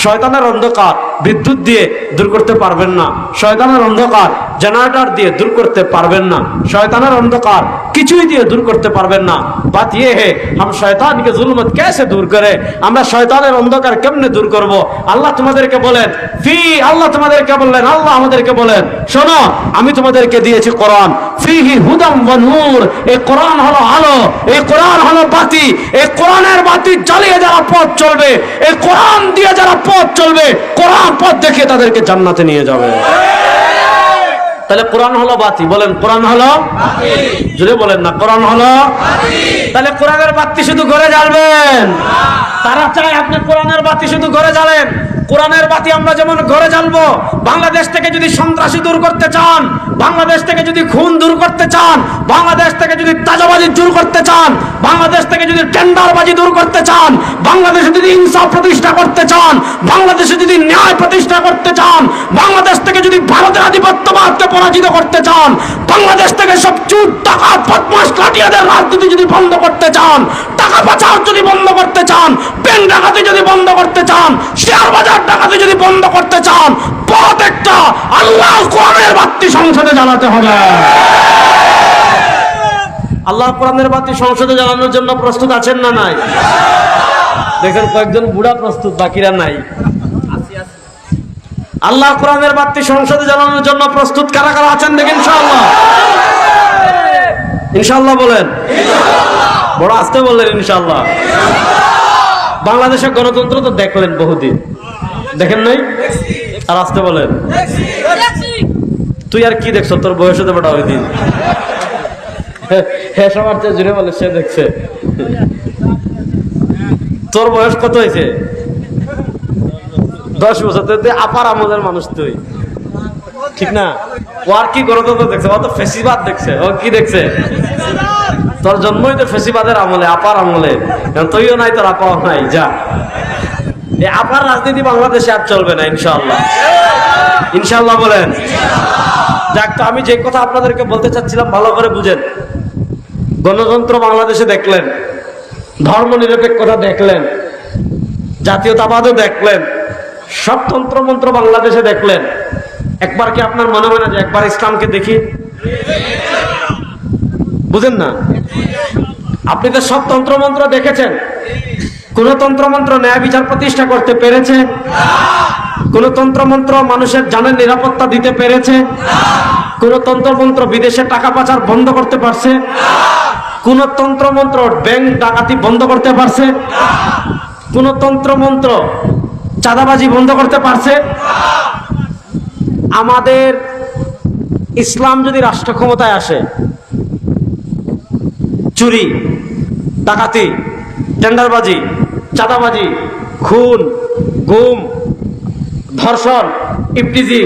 শয়তানের অন্ধকার বিদ্যুৎ দিয়ে দূর করতে পারবেন না, শয়তানের অন্ধকার জেনারেটর দিয়ে দূর করতে পারবেন না, শয়তানের অন্ধকার কিছুই দিয়ে দূর করতে পারবেন না। বাত ইয়ে হে हम शैतान के जुल्मत कैसे दूर करें, আমরা শয়তানের অন্ধকার কেমনে দূর করব? আল্লাহ তোমাদেরকে বলেন আল্লাহ তোমাদেরকে বললেন, আল্লাহ আমাদেরকে বলেন, শোনো আমি তোমাদেরকে দিয়েছি কোরআন, ফিহি হুদাম ওয়া নূর, এই কোরআন হলো আলো, এই কোরআন হলো বাতি, এই কোরআনের বাতি জ্বালিয়ে যারা পথ চলবে, এই কোরআন দিয়ে যারা পথ চলবে, কোরআন পথ দেখিয়ে তাদেরকে জান্নাতে নিয়ে যাবে। তাহলে কোরআন হলো বাতি, বলেন কোরআন হলো বাতি, জোরে বলেন না কোরআন হলো বাতি। তাহলে কোরআনের বাতি শুধু ঘরে জ্বালবেন? তারা চায় আপনি কোরআনের বাতি শুধু ঘরে জ্বালেন। কোরআনের বাতি আমরা যেমন ঘরে জ্বালবো, বাংলাদেশ থেকে যদি সন্ত্রাসী দূর করতে চান, বাংলাদেশ থেকে যদি খুন দূর করতে চান, বাংলাদেশ থেকে যদি তাজাবাজি দূর করতে চান, বাংলাদেশ থেকে যদি টেন্ডারবাজি দূর করতে চান, বাংলাদেশে যদি ইনসাফ প্রতিষ্ঠা করতে চান, বাংলাদেশে যদি ন্যায় প্রতিষ্ঠা করতে চান, বাংলাদেশ থেকে যদি ভারতের আধিপত্যবাদকে পরাজিত করতে চান, বাংলাদেশ থেকে সব চুর টাকা বদমাশ লাঠিয়াদের রাজনীতি যদি বন্ধ করতে চান, টাকা পাচার যদি বন্ধ করতে চান, ব্যাংক ডাকাতি যদি বন্ধ করতে চান, শেয়ার বাজার ডাকাতি যদি বন্ধ করতে চান, পথ একটা, আল্লাহ কোরআনের বাতি সংসদে জ্বালাতে হবে। আল্লাহ কোরআনের বাতি সংসদে জ্বালানোর জন্য প্রস্তুত আছেন না নাই? দেখেন কয়েকজন বুড়া প্রস্তুত, বাকিরা নাই। আল্লাহ কোরআনের বাতি সংসদে জ্বালানোর জন্য প্রস্তুত কারা কারা আছেন দেখেন ইনশাআল্লাহ? ইনশাআল্লাহ বলেন, বড় আস্তে বললেন ইনশাআল্লাহ। বাংলাদেশের গণতন্ত্র তো দেখলেন বহুদিন, দেখেন নাই? আর আস্তে বলেন, তুই আর কি দেখছো, তোর বয়স হতে বড় ওই দিন। হ্যাঁ সবার চেয়ে জুড়ে বলে সে দেখছে। তোর বয়স কত হয়েছে? 10 বছর। তুই আপার আমলের মানুষ, তুই ঠিক না? ও আর কি গণতন্ত্র দেখছে, ও তো ফেসিবাদ দেখছে। ও কি দেখছে? তোর জন্মই তো ফেসিবাদের আমলে, আপার আমলে। তুইও নাই, তোর আপাও নাই। যা, এই আপার রাজনীতি বাংলাদেশে আর চলবে না ইনশাআল্লাহ। ইনশাআল্লাহ বলেন। যাক, তো আমি যে কথা আপনাদেরকে বলতে চাচ্ছিলাম ভালো করে বুঝেন। গণতন্ত্র বাংলাদেশে দেখলেন, ধর্ম নিরপেক্ষতা দেখলেন, জাতীয়তাবাদও দেখলেন, সব তন্ত্রমন্ত্র বাংলাদেশে দেখলেন। একবার কি আপনার মনে হয় না যে একবার ইসলামকে দেখি? বুঝেন না? আপনি তো সব তন্ত্রমন্ত্র দেখেছেন, কোন তন্ত্রমন্ত্র ন্যায় বিচার প্রতিষ্ঠা করতে পেরেছে? কোন তন্ত্রমন্ত্র মানুষের জানের নিরাপত্তা দিতে পেরেছে? কোন তন্ত্রমন্ত্র বিদেশে টাকা পাচার বন্ধ করতে পারছে? কোন তন্ত্রমন্ত্র ব্যাংক ডাকাতি বন্ধ করতে পারছে? কোন তন্ত্রমন্ত্র চাঁদাবাজি বন্ধ করতে পারছে? আমাদের ইসলাম যদি রাষ্ট্র ক্ষমতায় আসে, চুরি, ডাকাতি, টেন্ডারবাজি, চাঁদাবাজি, খুন, গুম, ধর্ষণ, ইফটিজিং,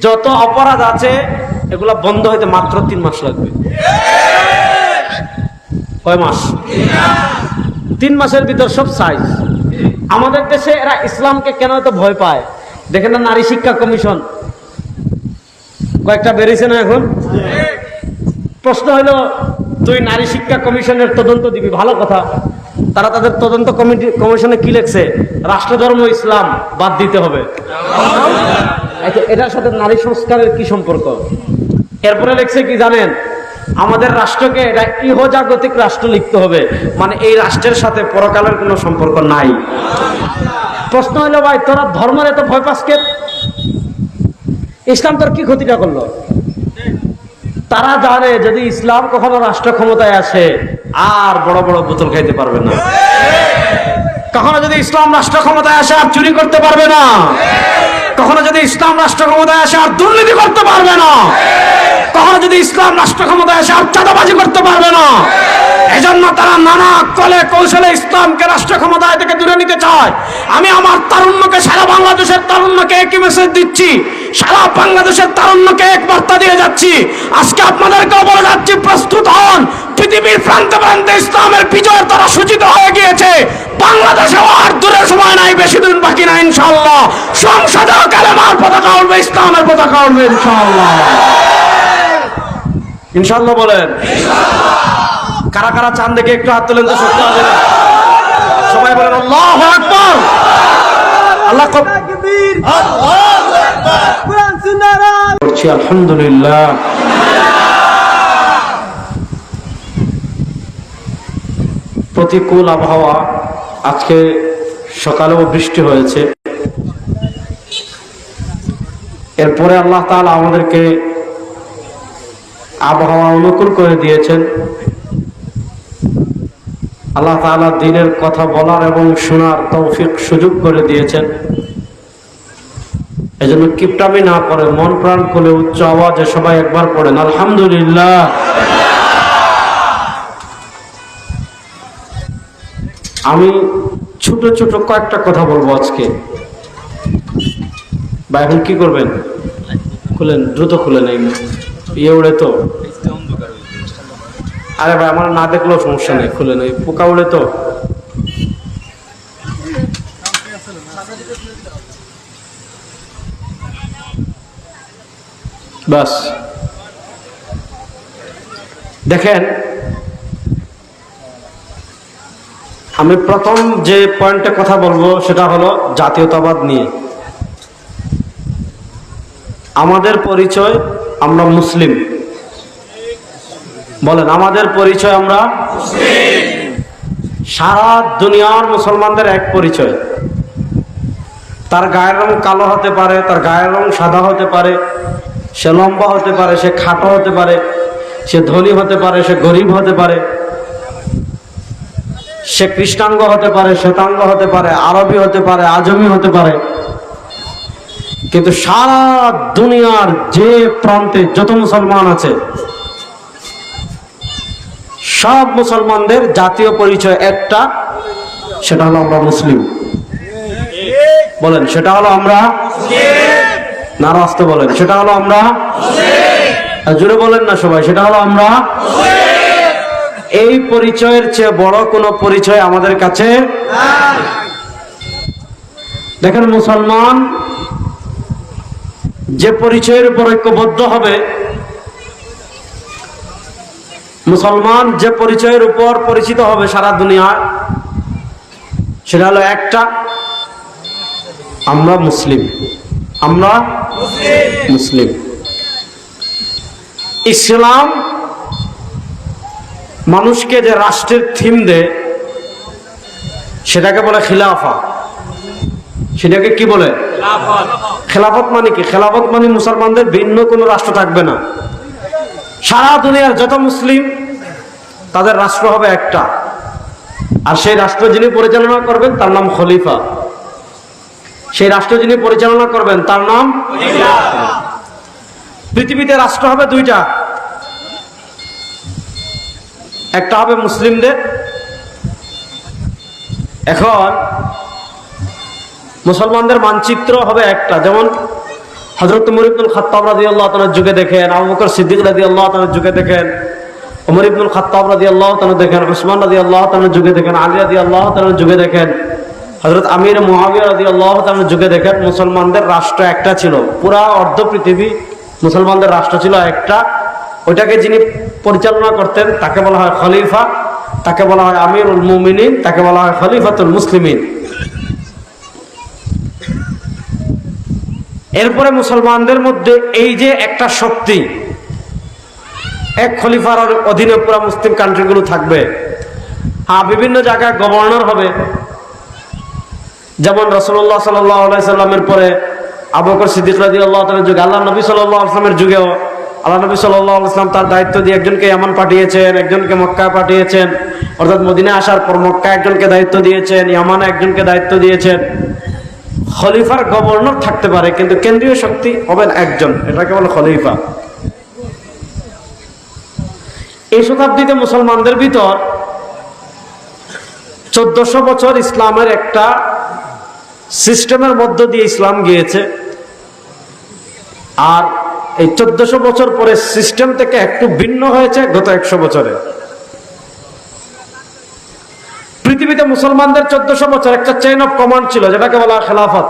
যত অপরাধ আছে এগুলা বন্ধ হইতে মাত্র 3 মাস লাগবে। কয় মাস? 3 মাসের ভিতর সব সাইজ। আমাদের দেশে এরা ইসলামকে কেন এত ভয় পায় দেখেন না? নারী শিক্ষা কমিশন কয়েকটা বেরিয়েছে না এখন? প্রশ্ন হলো, তুই নারী শিক্ষা কমিশনের তদন্ত দিবি, ভালো কথা। তারা তাদের তদন্ত কমিশনে কি লিখছে? রাষ্ট্রধর্ম ইসলাম বাদ দিতে হবে। এটার সাথে নারী সংস্কারের কি সম্পর্ক? এরপরে লিখছে কি জানেন? আমাদের রাষ্ট্রকে এটা ইহজাগতিক রাষ্ট্র লিখতে হবে, মানে এই রাষ্ট্রের সাথে পরকালের কোনো সম্পর্ক নাই। প্রশ্ন হলো, ভাই তোরা ধর্মের এত ভয় পাস কেন? ইসলাম তোর কি ক্ষতিটা করলো? তারা জানে যদি ইসলাম কখনো রাষ্ট্র ক্ষমতায় আসে আর বড় বড় বোতল খাইতে পারবে না। কখনো যদি ইসলাম রাষ্ট্র ক্ষমতায় আসে আর চুরি করতে পারবে না। কখনো যদি ইসলাম রাষ্ট্র ক্ষমতায় আসে আর দুর্নীতি করতে পারবে না। কখনো যদি ইসলাম রাষ্ট্র ক্ষমতায় আসে আর চাঁদাবাজি করতে পারবে না। এজন্য তারা নানা কলে কৌশলে ইসলামকে রাষ্ট্র ক্ষমতায় থেকে দূরে নিতে চায়। আমি আমার তারুণ্যকে, সারা বাংলাদেশের তারুণ্যকে একই মেসেজ দিচ্ছি, সারা বাংলাদেশের তারুণ্যকে এক বার্তা দিয়ে যাচ্ছি। আজকে আপনাদেরকেও বলে যাচ্ছি, প্রস্তুত হন। পৃথিবীর প্রান্তে প্রান্তে ইসলামের বিজয়ের তারা সূচিত হয়ে গিয়েছে। বাংলাদেশে আর দূরের সময় নাই, বেশি দিন বাকি নাই ইনশাআল্লাহ। সংসদে কালেমার পতাকা উঠবে, ইসলামের পতাকা উঠবে ইনশাআল্লাহ। ইনশাআল্লাহ বলেন। কারা কারা চান দেখে একটু হাত তোলেন তো। সবাই বলেন আল্লাহু আকবার, আল্লাহ করছি আলহামদুলিল্লাহ। প্রতিকূল আবহাওয়া, আজকে সকালেও বৃষ্টি হয়েছে, এরপরে আল্লাহ তাআলা আমাদেরকে আবহাওয়া অনুকূল করে দিয়েছেন। আল্লাহ তাআলা দ্বীনের কথা বলার এবং শোনার তৌফিক সুযোগ করে দিয়েছেন। এজন্য কিপটামি না করে মন প্রাণ খুলে উচ্চ আওয়াজে সবাই একবার পড়েন আলহামদুলিল্লাহ। আমি ছোট ছোট কয়েকটা কথা বলবো আজকে। ভাই এখন কি করবেন? খুলেন, দ্রুত খুলেন। এই ইয়ে উড়ে তো, আরে ভাই আমার না দেখলেও সমস্যা নেই, খুলেন। ওই পোকা উড়ে তো। বাস দেখেন, আমি প্রথম যে পয়েন্টে কথা বলবো সেটা হলো জাতীয়তাবাদ নিয়ে। আমাদের পরিচয় আমরা মুসলিম। বলেন, আমাদের পরিচয় আমরা মুসলিম। সারা দুনিয়ার মুসলমানদের এক পরিচয়। তার গায়ের রং কালো হতে পারে, তার গায়ের রং সাদা হতে পারে, সে লম্বা হতে পারে, সে খাটো হতে পারে, সে ধনী হতে পারে, সে গরিব হতে পারে, সে কৃষ্ণাঙ্গ হতে পারে, শ্বেতাঙ্গ হতে পারে, আরবি হতে পারে, আজমি হতে পারে। কিন্তু সারা দুনিয়ার যে প্রান্তে যত মুসলমান আছে সব মুসলমানদের জাতীয় পরিচয় একটা, সেটা হলো আমরা মুসলিম। বলেন, সেটা হলো আমরা মুসলিম। নারাস্তে বলেন, সেটা হলো আমরা মুসলিম। জোরে বলেন না সবাই, সেটা হলো আমরা মুসলিম। এই পরিচয়ের চেয়ে বড় কোনো পরিচয় আমাদের কাছে নাই। দেখেন, মুসলমান যে পরিচয়ের উপর ঐক্যবদ্ধ হবে, মুসলমান যে পরিচয়ের উপর পরিচিত হবে সারা দুনিয়ায়, সেটা হলো একটা, আমরা মুসলিম। আমরা মুসলিম। ইসলাম মানুষকে যে রাষ্ট্রের থিম দেয় সেটাকে বলে খিলাফা। সেটাকে কি বলে? খেলাফত। মানে কি? খেলাফত মানে মুসলমানদের ভিন্ন কোনো রাষ্ট্র থাকবে না। সারা দুনিয়ার যত মুসলিম তাদের রাষ্ট্র হবে একটা, আর সেই রাষ্ট্র যিনি পরিচালনা করবেন তার নাম খলিফা। সেই রাষ্ট্র যিনি পরিচালনা করবেন তার নাম খলিফা। পৃথিবীতে রাষ্ট্র হবে দুইটা, একটা হবে মুসলিমদের। এখন মুসলমানদের মানচিত্র হবে একটা, যেমন হযরত ওমর ইবনুল খাত্তাব রাদিয়াল্লাহু তাআলার যুগে দেখেন, আবু বকর সিদ্দিক রাদিয়াল্লাহু তাআলার যুগে দেখেন, ওমর ইবনুল খাত্তাব রাদিয়াল্লাহু তাআলা দেখেন, উসমান রাদিয়াল্লাহু তাআলার যুগে দেখেন, আলী রাদিয়াল্লাহু তাআলার যুগে দেখেন, হযরত আমির মুআবিয়া রাদিয়াল্লাহু তাআলার যুগে দেখেন। মুসলমানদের রাষ্ট্র একটা ছিল, পুরা অর্ধ পৃথিবী মুসলমানদের রাষ্ট্র ছিল একটা। ওইটাকে যিনি পরিচালনা করতেন তাকে বলা হয় খলিফা, তাকে বলা হয় আমিরুল মুমিনিন, তাকে বলা হয় খলিফাতুল মুসলিমিন। এরপরে মুসলমানদের মধ্যে এই যে একটা শক্তি, এক খলিফার অধীনে পুরা মুসলিম কান্ট্রিগুলো থাকবে। হ্যাঁ, বিভিন্ন জায়গায় গভর্নর হবে, যেমন রাসূলুল্লাহ সাল্লাল্লাহু আলাইহি সাল্লামের পরে আবু বকর সিদ্দিক রাদিয়াল্লাহু তাআলার যুগে, আল্লাহ নবী সাল্লাল্লাহু আলাইহি সাল্লামের যুগেও আল্লাহ নবী সাল্লাল্লাহু আলাইহি সাল্লাম তার দায়িত্ব দিয়ে একজনকে ইয়ামান পাঠিয়েছেন, একজনকে মক্কা পাঠিয়েছেন, অর্থাৎ মদিনায় আসার পর মক্কা একজনকে দায়িত্ব দিয়েছেন, ইয়ামানে একজনকে দায়িত্ব দিয়েছেন। খলিফার গভর্নর থাকতে পারে, কিন্তু কেন্দ্রীয় শক্তি হবেন একজন, এটাকে বলে খলিফা। এই শতাব্দীতে মুসলমানদের ভিতর 1400 বছর ইসলামের একটা সিস্টেমের মধ্য দিয়ে ইসলাম গিয়েছে, আর এই 1400 বছর পরে সিস্টেম থেকে একটু ভিন্ন হয়েছে গত 100 বছরে। পৃথিবীতে মুসলমানদের 1400 বছর একটা চেইন অফ কমান্ড ছিল, যেটাকে বলা হয় খেলাফত।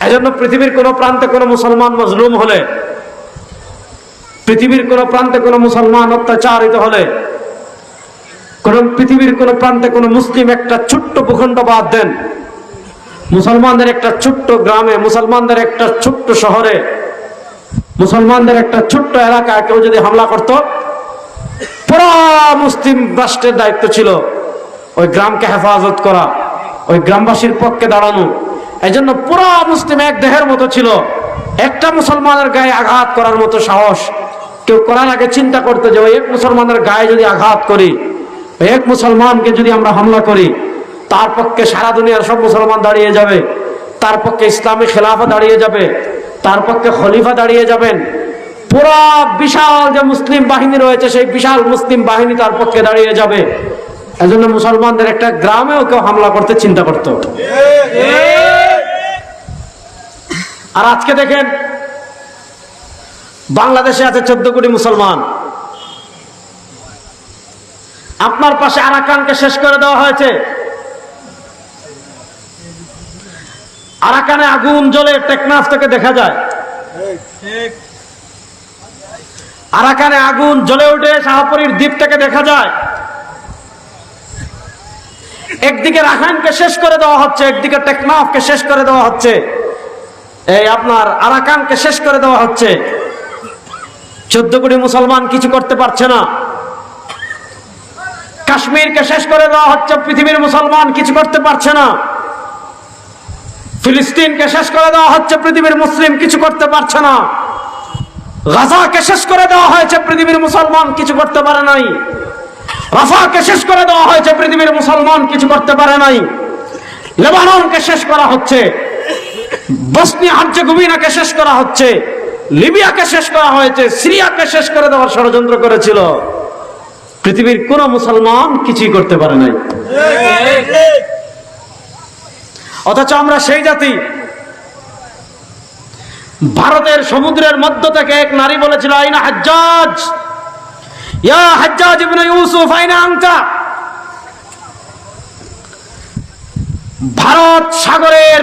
এজন্য পৃথিবীর কোন প্রান্তে কোন মুসলমান মজলুম হলে, পৃথিবীর কোন প্রান্তে কোন মুসলমান অত্যাচারিত হলে, পৃথিবীর কোন প্রান্তে কোন মুসলিম একটা ছোট্ট ভূখণ্ড বাদ দেন, মুসলমানদের একটা ছোট্ট গ্রামে, মুসলমানদের একটা ছোট্ট শহরে, মুসলমানদের একটা ছোট্ট এলাকায় কেউ যদি হামলা করত, পুরো মুসলিম রাষ্ট্রের দায়িত্ব ছিল ওই গ্রামকে হেফাজত করা, ওই গ্রামবাসীর পক্ষে দাঁড়ানো। এজন্য পুরো মুসলিম এক দেহের মতো ছিল। একটা মুসলমানের গায়ে আঘাত করার মতো সাহস কেউ করার আগে চিন্তা করতে যে ওই এক মুসলমানের গায়ে যদি আঘাত করি, ওই এক মুসলমানকে যদি আমরা হামলা করি, তার পক্ষে সারা দুনিয়ার সব মুসলমান দাঁড়িয়ে যাবে, তার পক্ষে ইসলামী খেলাফা দাঁড়িয়ে যাবে, তার পক্ষে খলিফা দাঁড়িয়ে যাবেন, পুরা বিশাল যে মুসলিম বাহিনী রয়েছে সেই বিশাল মুসলিম বাহিনী তার পক্ষে দাঁড়িয়ে যাবে। এজন্য মুসলমানদের একটা গ্রামেও কেউ হামলা করতে চিন্তা করত। আর আজকে দেখেন বাংলাদেশে আছে 14 কোটি মুসলমান, আপনার পাশে আরাকানকে শেষ করে দেওয়া হয়েছে। আরাকানে আগুন জ্বলে টেকনাফ থেকে দেখা যায়, আরাকানে আগুন জ্বলে উঠে শাহপরীর দ্বীপ থেকে দেখা যায়। একদিকে রাখাইনকে শেষ করে দেওয়া হচ্ছে, একদিকে টেকনাফকে শেষ করে দেওয়া হচ্ছে, এই আপনার আরাকানকে শেষ করে দেওয়া হচ্ছে। 14 কোটি মুসলমান কিছু করতে পারছে না। কাশ্মীরকে শেষ করে দেওয়া হচ্ছে, পৃথিবীর মুসলমান কিছু করতে পারছে না। ফিলিস্তিনকে শেষ করে দেওয়া হচ্ছে, পৃথিবীর মুসলিম কিছু করতে পারছে না। গাজাকে শেষ করে দেওয়া হয়েছে, পৃথিবীর মুসলমান কিছু করতে পারে নাই। রাফাকে শেষ করে দেওয়া হয়েছে, পৃথিবীর মুসলমান কিছু করতে পারে নাই। লেবাননকে শেষ করা হচ্ছে, বসনিয়া হার্জেগোভিনাকে শেষ করা হচ্ছে, লিবিয়াকে শেষ করা হয়েছে, সিরিয়াকে শেষ করে দেওয়ার ষড়যন্ত্র করেছিল। পৃথিবীর কোন মুসলমান কিছুই করতে পারে নাই। অথচ আমরা সেই জাতি। ভারতের সমুদ্রের মধ্য থেকে এক নারী বলেছিল, আইনা হাজ্জাজ, ইয়া হাজ্জাজ ইবনে ইউসুফ আইনা আনতা। ভারত সাগরের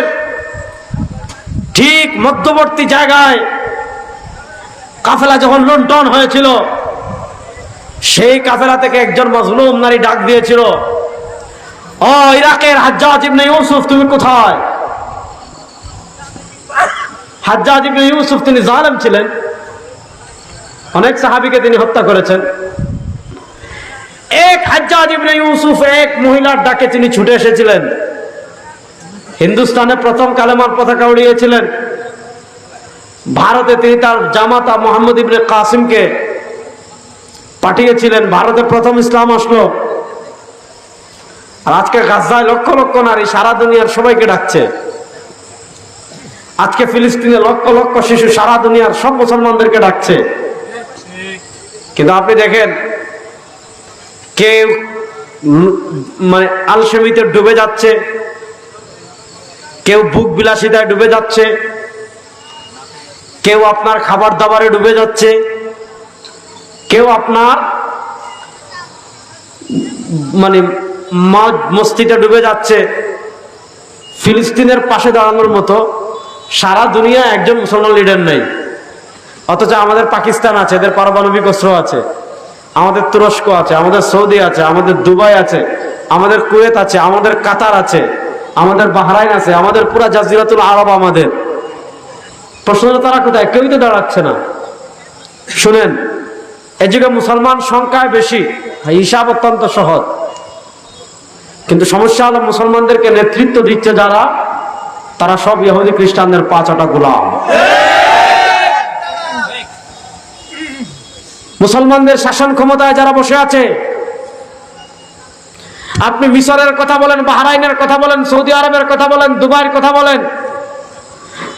ঠিক মধ্যবর্তী জায়গায় কাফেলা যখন লুণ্ঠন হয়েছিল, সেই কাফেলা থেকে একজন মজলুম নারী ডাক দিয়েছিল, ও ইরাকের হাজ্জাজ ইবনে ইউসুফ, তুমি কোথায়? হাজ্জাজ ইবনে ইউসুফ তিনি জালেম ছিলেন, অনেক সাহাবীকে তিনি হত্যা করেছেন। এক হাজ্জাজ ইবনে ইউসুফ এক মহিলার ডাকে তিনি ছুটে এসেছিলেন, হিন্দুস্তানে প্রথম কালেমার পতাকা উড়িয়েছিলেন। ভারতে তিনি তার জামাতা মোহাম্মদ ইবনে কাসিমকে পাঠিয়েছিলেন, ভারতে প্রথম ইসলাম আসলো। আর আজকে গাজায় লক্ষ লক্ষ নারী সারা দুনিয়ার সবাইকে ডাকছে। আজকে ফিলিস্তিনে লক্ষ লক্ষ শিশু সারা দুনিয়ার সব মুসলমানদেরকে ডাকছে। কিন্তু আপনি দেখেন, কেউ মানে আলসেমিতে ডুবে যাচ্ছে, কেউ ভোগ বিলাসিতায় ডুবে যাচ্ছে, কেউ আপনার খাবার দাবারে ডুবে যাচ্ছে, কেউ আপনার মানে মস্তিতে ডুবে যাচ্ছে। ফিলিস্তিনের পাশে দাঁড়ানোর মতো সারা দুনিয়া একজন মুসলমান লিডার নেই। অথচ আমাদের পাকিস্তান আছে, এদের পারমাণবিক অস্ত্র আছে, আমাদের তুরস্ক আছে, আমাদের সৌদি আছে, আমাদের দুবাই আছে, আমাদের কুয়েত আছে, আমাদের কাতার আছে, আমাদের বাহরাইন আছে, আমাদের পুরা জাজিরাতুল আরব আমাদের। প্রশ্ন তারা কোথায়? কেউই তো দাঁড়াচ্ছে না। শুনেন, এই যুগে মুসলমান সংখ্যায় বেশি, হিসাব অত্যন্ত সহজ, কিন্তু সমস্যা হলো মুসলমানদেরকে নেতৃত্ব দিচ্ছে যারা, তারা সব ইহুদি খ্রিস্টানদের পাঁচটা গোলাম। মুসলমানদের শাসন ক্ষমতায় যারা বসে আছে, আপনি মিশরের কথা বলেন, বাহরাইনের কথা বলেন, সৌদি আরবের কথা বলেন, দুবাইয়ের কথা বলেন,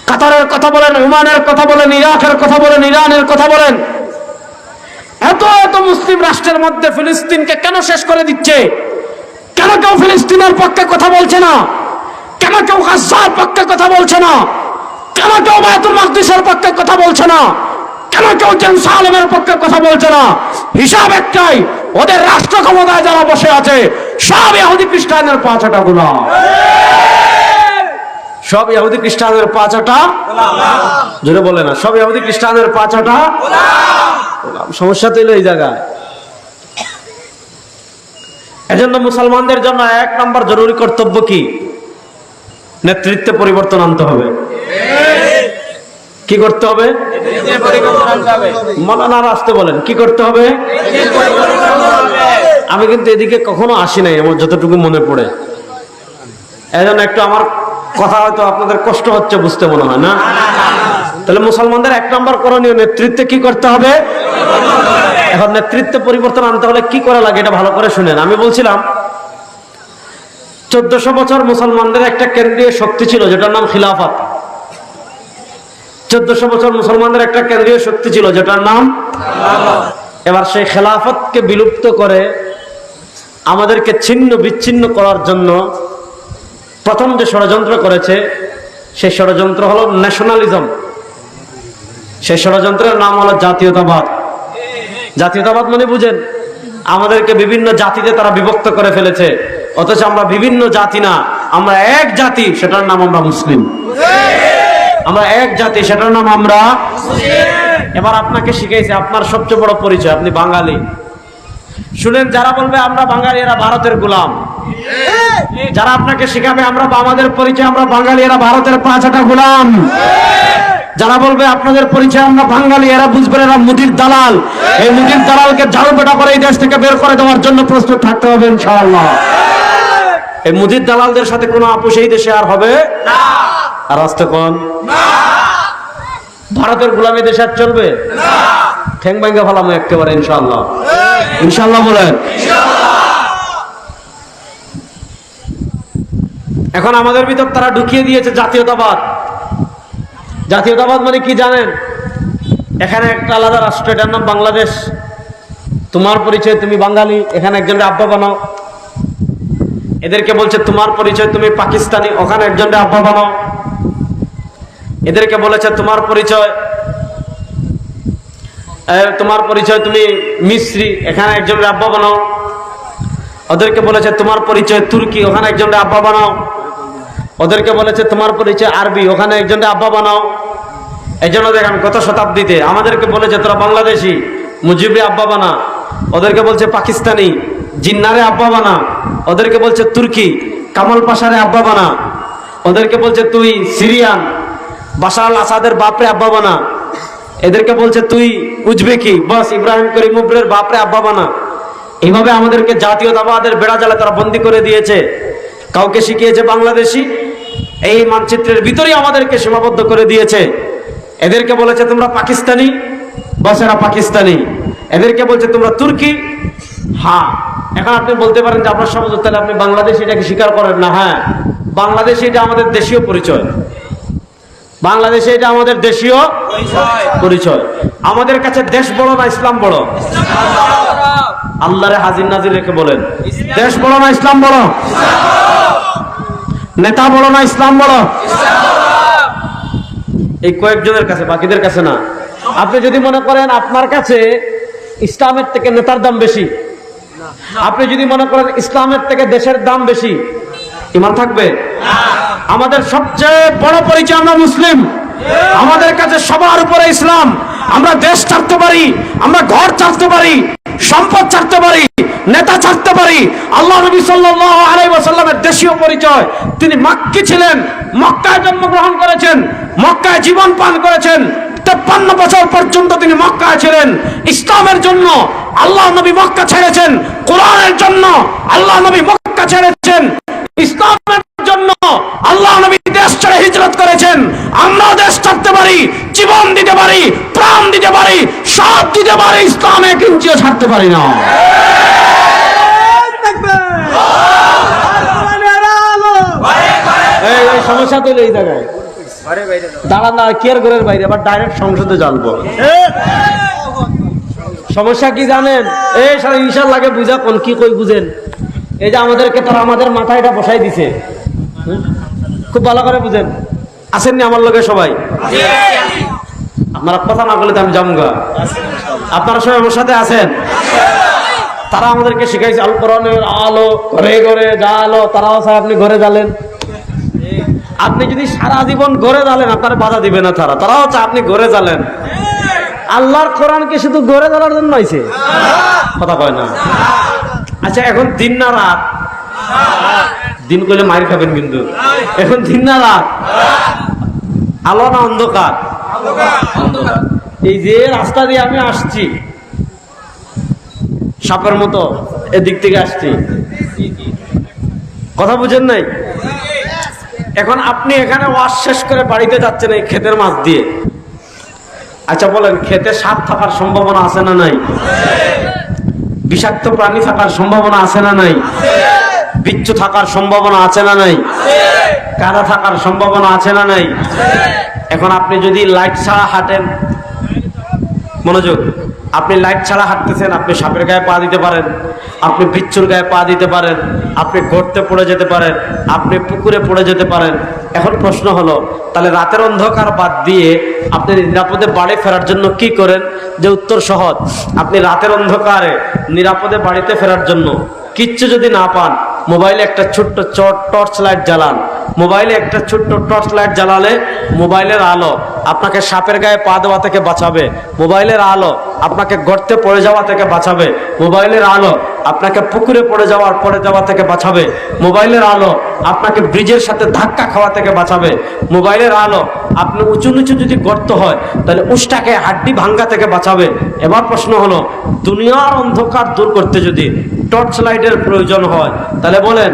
কাতারের কথা বলেন, ওমানের কথা বলেন, ইরাকের কথা বলেন, ইরানের কথা বলেন, এত এত মুসলিম রাষ্ট্রের মধ্যে ফিলিস্তিনকে কেন শেষ করে দিচ্ছে? কেন কেউ ফিলিস্তিনের পক্ষে কথা বলছে না? কেন কেউ গাজার পক্ষে কথা বলছে না? কেন কেউ বায়তুল মাকদিসের পক্ষে কথা বলছে না? কেন কেউ জেরুসালেমের পক্ষে কথা বলছে না? হিসাব একটাই, ওদের রাষ্ট্র ক্ষমতায় যারা বসে আছে সব ইহুদি খ্রিস্টানের পাঁচটা গোলাম। সব ইহুদি খ্রিস্টানের পাঁচটা গোলাম। জোরে বলে না, সব ইহুদি খ্রিস্টানের পাঁচটা গোলাম। সমস্যা তো এই জায়গায়। এজন্য মুসলমানদের জন্য এক নম্বর জরুরি কর্তব্য কি? নেতৃত্বে পরিবর্তন আনতে হবে। কি করতে হবে? মৌলানারা আসতে বলেন, কি করতে হবে? আমি কিন্তু এদিকে কখনো আসি নাই, আমার যতটুকু মনে পড়ে। এজন্য একটু আমার কথা হয়তো আপনাদের কষ্ট হচ্ছে বুঝতে মনে হয় না। তাহলে মুসলমানদের 1 নম্বর করণীয়, নেতৃত্বে কি করতে হবে? এখন নেতৃত্বে পরিবর্তন আনতে হলে কি করা লাগে এটা ভালো করে শুনেন। আমি বলছিলাম 1400 বছর মুসলমানদের একটা কেন্দ্রীয় শক্তি ছিল যেটার নাম খিলাফত। 1400 বছর মুসলমানদের একটা কেন্দ্রীয় শক্তি ছিল যেটার নাম, এবার সেই খেলাফতকে বিলুপ্ত করে আমাদেরকে ছিন্ন বিচ্ছিন্ন করার জন্য প্রথম যে ষড়যন্ত্র করেছে সেই ষড়যন্ত্র হলো ন্যাশনালিজম। সেই ষড়যন্ত্রের নাম হলো জাতীয়তাবাদ। জাতীয়তাবাদ মানে বুঝেন, আমাদেরকে বিভিন্ন জাতিতে তারা বিভক্ত করে ফেলেছে, অথচ আমরা বিভিন্ন জাতি না, আমরা এক জাতি, সেটার নাম আমরা মুসলিম। আমরা এক জাতি, সেটার নাম আমরা। এবার আপনাকে শিখাইছে আপনার সবচেয়ে বড় পরিচয়, আপনি বাঙালি। শুনেন, যারা বলবে আমরা বাঙালি এরা ভারতের গোলাম, যারা আপনাকে শিখাবে আমরা আমাদের পরিচয় আমরা বাঙালি এরা ভারতের 5 গোলাম, যারা বলবে আপনাদের পরিচয় আমরা বাঙালি এরা বুঝবেন এরা মুদির দালাল। এই মুদির দালালকে ঝাড়ু পেটা করে এই দেশ থেকে বের করে দেওয়ার জন্য প্রস্তুত থাকতে হবে ইনশাআল্লাহ। এই মুদির দালালদের সাথে কোনো আপোষ এই দেশে আর হবে না। আর আসতে কোন ভারতের গোলামি দেশে আর চলবে না। ঠ্যাং ভাঙ্গা ফেলাম একেবারে ইনশাআল্লাহ। ইনশাআল্লাহ বলেন। এখন আমাদের ভিতর তারা ঢুকিয়ে দিয়েছে জাতীয়তাবাদ। জাতীয়তাবাদ মানে কি জানেন? এখানে একটা আলাদা রাষ্ট্র, এটার নাম বাংলাদেশ। তোমার পরিচয় তুমি বাঙালি, এখানে একজনের আব্বা বানাও। এদেরকে বলছে তোমার পরিচয় তুমি পাকিস্তানি, ওখানে একজনের আব্বা বানাও। এদেরকে বলেছে তোমার পরিচয় তুমি মিস্রি, এখানে একজনের আব্বা বানাও। ওদেরকে বলেছে তোমার পরিচয় তুর্কি, ওখানে একজনের আব্বা বানাও। ওদেরকে বলেছে তোমার পরিচয় আরবি, ওখানে একজনের আব্বা বানাও। এই জন্য দেখেন গত শতাব্দীতে আমাদেরকে বলেছে তোরা বাংলাদেশি, মুজিবরে আব্বা বানা। ওদেরকে বলছে পাকিস্তানি, জিন্নারে আব্বা বানা। ওদেরকে বলছে তুর্কি, কামাল পাশারে আব্বা বানা। ওদেরকে বলছে তুই সিরিয়ান, বাশার আল আসাদের বাপরে আব্বা বানা। এদেরকে বলছে তুই উজবেকি, বস ইব্রাহিম করিমুবরের বাপরে আব্বা বানা। এইভাবে আমাদেরকে জাতীয়তাবাদের বেড়া জালে তারা বন্দী করে দিয়েছে। কাউকে শিখিয়েছে বাংলাদেশি, এই মানচিত্রের ভিতরেই আমাদেরকে সীমাবদ্ধ করে দিয়েছে। এদেরকে বলেছে তোমরা পাকিস্তানি, বস এরা পাকিস্তানি। এদেরকে বলছে তোমরা তুর্কি। হ্যাঁ, এখন আপনি বলতে পারেন যে আপনার সমাজ, তাহলে আপনি বাংলাদেশ এটাকে স্বীকার করেন না। হ্যাঁ, বাংলাদেশ এটা আমাদের দেশীয় পরিচয়। বাংলাদেশে এটা আমাদের দেশীয় পরিচয়। আমাদের কাছে দেশ বড় না ইসলাম বড়? আল্লাহরে হাজির নাজির রেখে বলেন, দেশ বড় না ইসলাম বড়? নেতা বড় না ইসলাম বড়? এই কয়েকজনের কাছে, বাকিদের কাছে না। আপনি যদি মনে করেন আপনার কাছে ইসলামের থেকে নেতার দাম বেশি, আপনি যদি মনে করেন ইসলামের থেকে দেশের দাম বেশি, ঈমান থাকবে? আমাদের সবচেয়ে বড় পরিচয় আমরা মুসলিম। আমাদের কাছে সবার উপরে ইসলাম। আমরা দেশ ছাড়তে পারি, আমরা ঘর ছাড়তে পারি, সম্পদ ছাড়তে পারি, নেতা ছাড়তে পারি। আল্লাহ নবী সাল্লাল্লাহু আলাইহি ওয়াসাল্লামের দেশীয় পরিচয়, তিনি মক্কি ছিলেন, মক্কায় জন্মগ্রহণ করেছেন, মক্কায় জীবন পান করেছেন। 53 বছর পর্যন্ত তিনি মক্কায় ছিলেন। ইসলামের জন্য আল্লাহ নবী মক্কা ছেড়েছেন, কোরআনের জন্য আল্লাহ নবী মক্কা ছেড়েছেন, ইসলামের জন্য আল্লাহ নবী দেশ ছেড়ে হিজরত করেছেন। আমরা দেশ ছাড়তে পারি, জীবন দিতে পারি, প্রাণ দিতে পারি, সব দিতে পারি, ইসলামে কিঞ্চিও ছাড়তে পারি না। এই সমস্যা তো এই জায়গায় দাঁড়ান না, কেয়ার ঘরের বাইরে আবার ডাইরেক্ট সংসদে জানবো। সমস্যা কি জানেন? এই সারা ইনশাল লাগে বুঝা কোন কি কই বুঝেন। এই যে আমাদেরকে তারা আমাদের মাথায় এটা বসাই দিছে, খুব ভালো করে বুঝেন। আসেননি আমার লগে সবাই? আপনারা কথা না বলে তো আমি যাবো গা। আপনারা সবাই আমার সাথে আছেন? তারা আমাদেরকে শিখাইছে আল কোরআনের আলো, ঘরে ঘরে যা আলো, তারাও চায় আপনি ঘরে জ্বালেন। আপনি যদি সারা জীবন ঘরে জ্বালেন আপনার বাধা দিবে না তারা, তারাও চায় আপনি ঘরে জ্বালেন। আল্লাহর কোরআন কি শুধু ঘরে জ্বালার জন্য হয়েছে? কথা কয় না। আচ্ছা, এখন দিন না রাত? দিন করলে মাইর খাবেন কিন্তু। এখন দিন না রাত, আলো না অন্ধকার? এই যে রাস্তা দিয়ে আমি আসছি সাপের মতো, এদিক থেকে আসছি, কথা বুঝেন নাই? এখন আপনি এখানে ওয়াজ শেষ করে বাড়িতে যাচ্ছেন এই ক্ষেতের মাছ দিয়ে। আচ্ছা বলেন, ক্ষেতে সাপ থাকার সম্ভাবনা আছে না নাই? বিষাক্ত প্রাণী থাকার সম্ভাবনা আছে না নাই? বিচ্ছু থাকার সম্ভাবনা আছে না নাই? কাদা থাকার সম্ভাবনা আছে না নাই? এখন আপনি যদি লাইট ছাড়া হাঁটেন, মনোযোগ, আপনি লাইট ছাড়া হাঁটতেছেন, আপনি সাপের গায়ে পা দিতে পারেন, আপনি বিচ্ছুর গায়ে পা দিতে পারেন, আপনি গর্তে পড়ে যেতে পারেন, আপনি পুকুরে পড়ে যেতে পারেন। এখন প্রশ্ন হলো, তাহলে রাতের অন্ধকার বাদ দিয়ে আপনি নিরাপদে বাড়ি ফেরার জন্য কি করেন? যে উত্তর সহজ, আপনি রাতের অন্ধকারে নিরাপদে বাড়িতে ফেরার জন্য কিচ্ছু যদি না পান, মোবাইলে একটা ছোট্ট টর্চ লাইট জ্বালান। মোবাইলে একটা ছোট্ট টর্চ লাইট জ্বালালে মোবাইলের আলো আপনাকে সাপের গায়ে পা দেওয়া থেকে বাঁচাবে, মোবাইলের আলো আপনাকে গর্তে পড়ে যাওয়া থেকে বাঁচাবে, মোবাইলের আলো আপনাকে পুকুরে পড়ে যাওয়া থেকে বাঁচাবে, মোবাইলের আলো আপনাকে ব্রিজের সাথে ধাক্কা খাওয়া থেকে বাঁচাবে, মোবাইলের আলো আপনি উঁচু নিচু যদি গর্ত হয় তাহলে উষ্টাকে হাড্ডি ভাঙ্গা থেকে বাঁচাবে। এবার প্রশ্ন হলো, দুনিয়ার অন্ধকার দূর করতে যদি টর্চ লাইটের প্রয়োজন হয়, তাহলে বলেন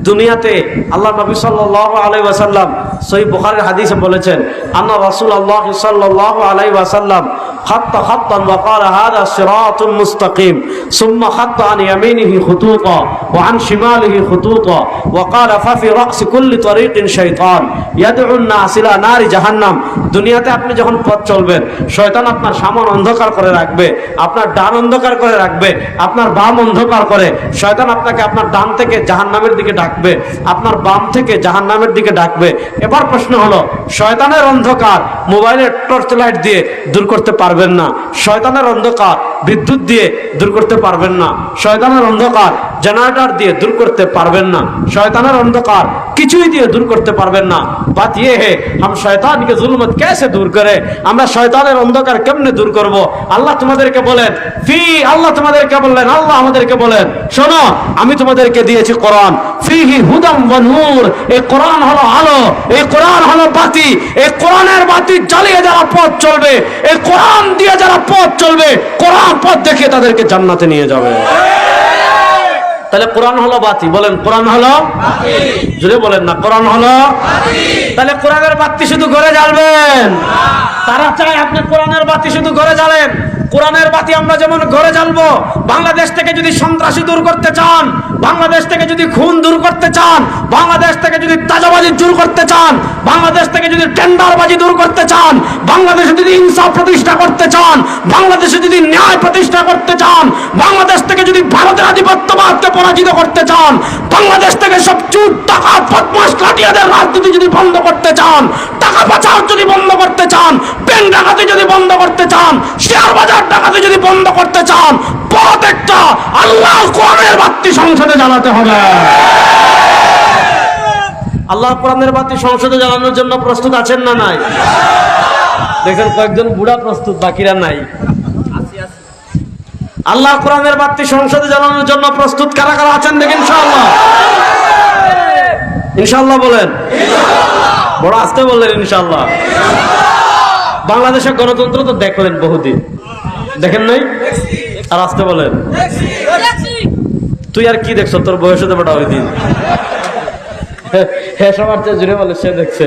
দুনিয়াতে আল্লাহ নবী সাল্লাল্লাহু আলাইহি ওয়াসাল্লাম সহিহ বুখারীর হাদিসে বলেছেন, আন্না রাসূলুল্লাহ সাল্লাল্লাহু আলাইহি ওয়াসাল্লাম খাত্তা খাত্তান ওয়া ক্বালা হাযা সিরাতুম মুস্তাকিম সুম্মা খাত্তা আন ইয়ামিনিহি খুতুতা ওয়া আন শিমালিহি খুতুতা ওয়া ক্বালা ফাফি রাসি কুল্লি তরিকিন শাইতান ইয়াদউ আন-নাস ইলা নারি জাহান্নাম। দুনিয়াতে আপনি যখন পথ চলবেন, শয়তান আপনার সামন অন্ধকার করে রাখবে, আপনার ডান অন্ধকার করে রাখবে, আপনার বাম অন্ধকার করে। শয়তান আপনাকে আপনার ডান থেকে জাহান্নামের দিকে ডাকবে, আপনার বাম থেকে জাহান্নামের দিকে ডাকবে। এবার প্রশ্ন হলো, শয়তানের অন্ধকার মোবাইলের টর্চ লাইট দিয়ে দূর করতে পারবেন না, শয়তানের অন্ধকার বিদ্যুৎ দিয়ে দূর করতে পারবেন না, শয়তানের অন্ধকার জেনারেটর দিয়ে দূর করতে পারবেন না, শয়তানের অন্ধকার কিছুই দিয়ে দূর করতে পারবেন না। বাত ইয়ে হে হাম শয়তান কে জুলমত कैसे दूर करे, আমরা শয়তানের অন্ধকার কেমনে দূর করব? আল্লাহ তোমাদেরকে বলেন, আল্লাহ তোমাদেরকে বললেন, আল্লাহ আমাদেরকে বলেন, শোনো আমি তোমাদেরকে দিয়েছি কোরআন, ফিহি হুদাম ওয়া নূর, এই কোরআন হলো আলো, এই কোরআন হলো বাতি, এই কোরআনের বাতি জ্বালিয়ে যারা পথ চলবে, এই কোরআন দিয়ে যারা পথ চলবে, কোরআন পথ দেখিয়ে তাদেরকে জান্নাতে নিয়ে যাবে। তাহলে কোরআন হলো বাতি, বলেন কোরআন হলো বাতি, জোরে বলেন না কোরআন হলো বাতি। তাহলে কোরআনের বাতি শুধু ঘরে জ্বালবেন? তারা চায় আপনি কোরআনের বাতি শুধু ঘরে জ্বালেন। কোরআনের বাতি আমরা যেমন ঘরে জ্বালবো, বাংলাদেশ থেকে যদি সন্ত্রাসী দূর করতে চান, বাংলাদেশ থেকে যদি খুন দূর করতে চান, বাংলাদেশ থেকে যদি তাজাবাজি দূর করতে চান, বাংলাদেশ থেকে যদি টেন্ডারবাজি দূর করতে চান, বাংলাদেশে যদি ইনসাফ প্রতিষ্ঠা করতে চান, বাংলাদেশে যদি ন্যায় প্রতিষ্ঠা করতে চান, বাংলাদেশ থেকে যদি ভারতের আধিপত্যবাদকে পরাজিত করতে চান, বাংলাদেশ থেকে সব চুর টাকা বদমাশ লাঠিয়াদের রাজনীতি যদি বন্ধ করতে চান, টাকা পাচার যদি বন্ধ করতে চান, ব্যাংক ডাকাতি যদি বন্ধ করতে চান, শেয়ার বাজার ডাকাতি যদি বন্ধ করতে চান, পথ একটা, আল্লাহ কোরআনের বাতি সংসদে জ্বালাতে হবে। আল্লাহ কোরআনের বাতি সংসদে জ্বালানোর জন্য প্রস্তুত আছেন না নাই? দেখেন কয়েকজন বুড়া প্রস্তুত, বাকিরা নাই। আল্লাহ কোরআনের বাতি সংসদে জ্বালানোর জন্য প্রস্তুত কারা কারা আছেন দেখেন ইনশাআল্লাহ। ইনশাআল্লাহ বলেন, বড় আস্তে বললেন ইনশাআল্লাহ। বাংলাদেশের গণতন্ত্র তো দেখলেন বহুদিন, দেখেন নাই? আর আস্তে বলেন, তুই আর কি দেখছো, তোর বয়স হতে বড় ওই দিন। হ্যাঁ সবার চেয়ে জুড়ে বলে সে দেখছে।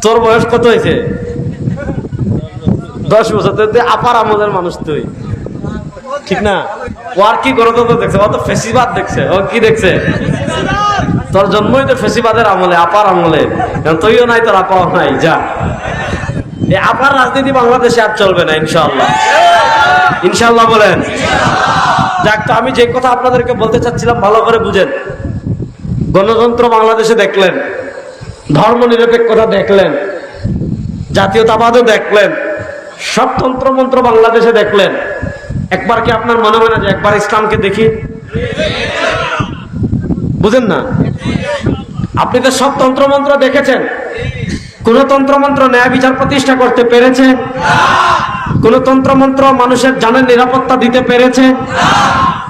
তোর বয়স কত হয়েছে? 10 বছর। আপার আমলের মানুষ তুই, ঠিক না? ও আর কি গণতন্ত্র দেখছে, ও তো ফেসিবাদ দেখছে। ও কি দেখছে? তোর জন্মই তো ফেসিবাদের আমলে, আপার আমলে। তুইও নাই, তোর আপাও নাই। যা, এই আপার রাজনীতি বাংলাদেশে আর চলবে না ইনশাআল্লাহ। ইনশাআল্লাহ বলেন। যাক, তো আমি যে কথা আপনাদেরকে বলতে চাচ্ছিলাম ভালো করে বুঝেন। গণতন্ত্র বাংলাদেশে দেখলেন, ধর্ম নিরপেক্ষতা দেখলেন, জাতীয়তাবাদও দেখলেন, সব তন্ত্রমন্ত্র বাংলাদেশে দেখলেন। একবার কি আপনার মনে হয় না যে একবার ইসলামকে দেখি? বুঝেন না? আপনি তো সব তন্ত্রমন্ত্র দেখেছেন, কোন তন্ত্রমন্ত্র ন্যায় বিচার প্রতিষ্ঠা করতে পেরেছে? কোন তন্ত্রমন্ত্র মানুষের জানের নিরাপত্তা দিতে পেরেছে?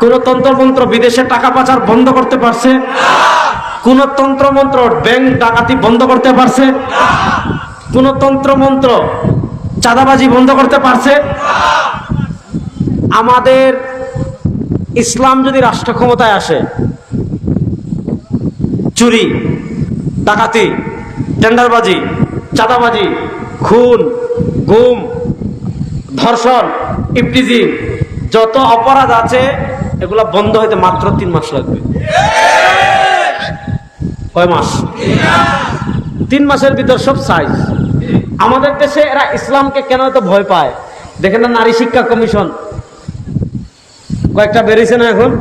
কোন তন্ত্রমন্ত্র বিদেশে টাকা পাচার বন্ধ করতে পারছে? কোন তন্ত্রমন্ত্র ব্যাংক ডাকাতি বন্ধ করতে পারছে? কোন তন্ত্রমন্ত্র চাঁদাবাজি বন্ধ করতে পারছে? আমাদের ইসলাম যদি রাষ্ট্র ক্ষমতায় আসে, চুরি, ডাকাতি, টেন্ডারবাজি, চাঁদাবাজি, খুন, গুম, ধর্ষণ, ইফটিজিং, যত অপরাধ আছে এগুলা বন্ধ হইতে মাত্র 3 মাস লাগবে। কয় মাস? 3 মাসের ভিতর সব সাইজ। আমাদের দেশে এরা ইসলামকে কেন এত ভয় পায়? দেখেন না, নারী শিক্ষা কমিশন কয়েকটা বেরিয়েছে না এখন?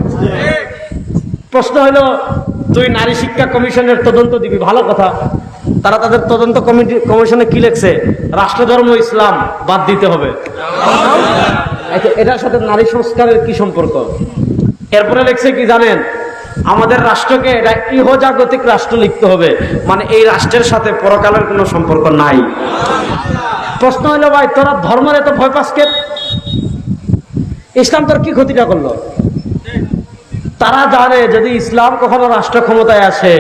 প্রশ্ন হলো, তুই নারী শিক্ষা কমিশনের তদন্ত দিবি, ভালো কথা। তারা তাদের তদন্ত কমিশনে কি লিখছে? রাষ্ট্রধর্ম ইসলাম বাদ দিতে হবে। এটার সাথে নারী সংস্কারের কি সম্পর্ক? এরপরে লিখছে কি জানেন? আমাদের রাষ্ট্রকে এটা ইহজাগতিক রাষ্ট্র লিখতে হবে, মানে এই রাষ্ট্রের সাথে পরকালের কোনো সম্পর্ক নাই। প্রশ্ন হলো, ভাই তোরা ধর্মের এত ভয় পাস কেন? ইসলাম তোর কি ক্ষতিটা করলো? তারা জানে যদি ইসলাম কখনো রাষ্ট্র ক্ষমতায় আসে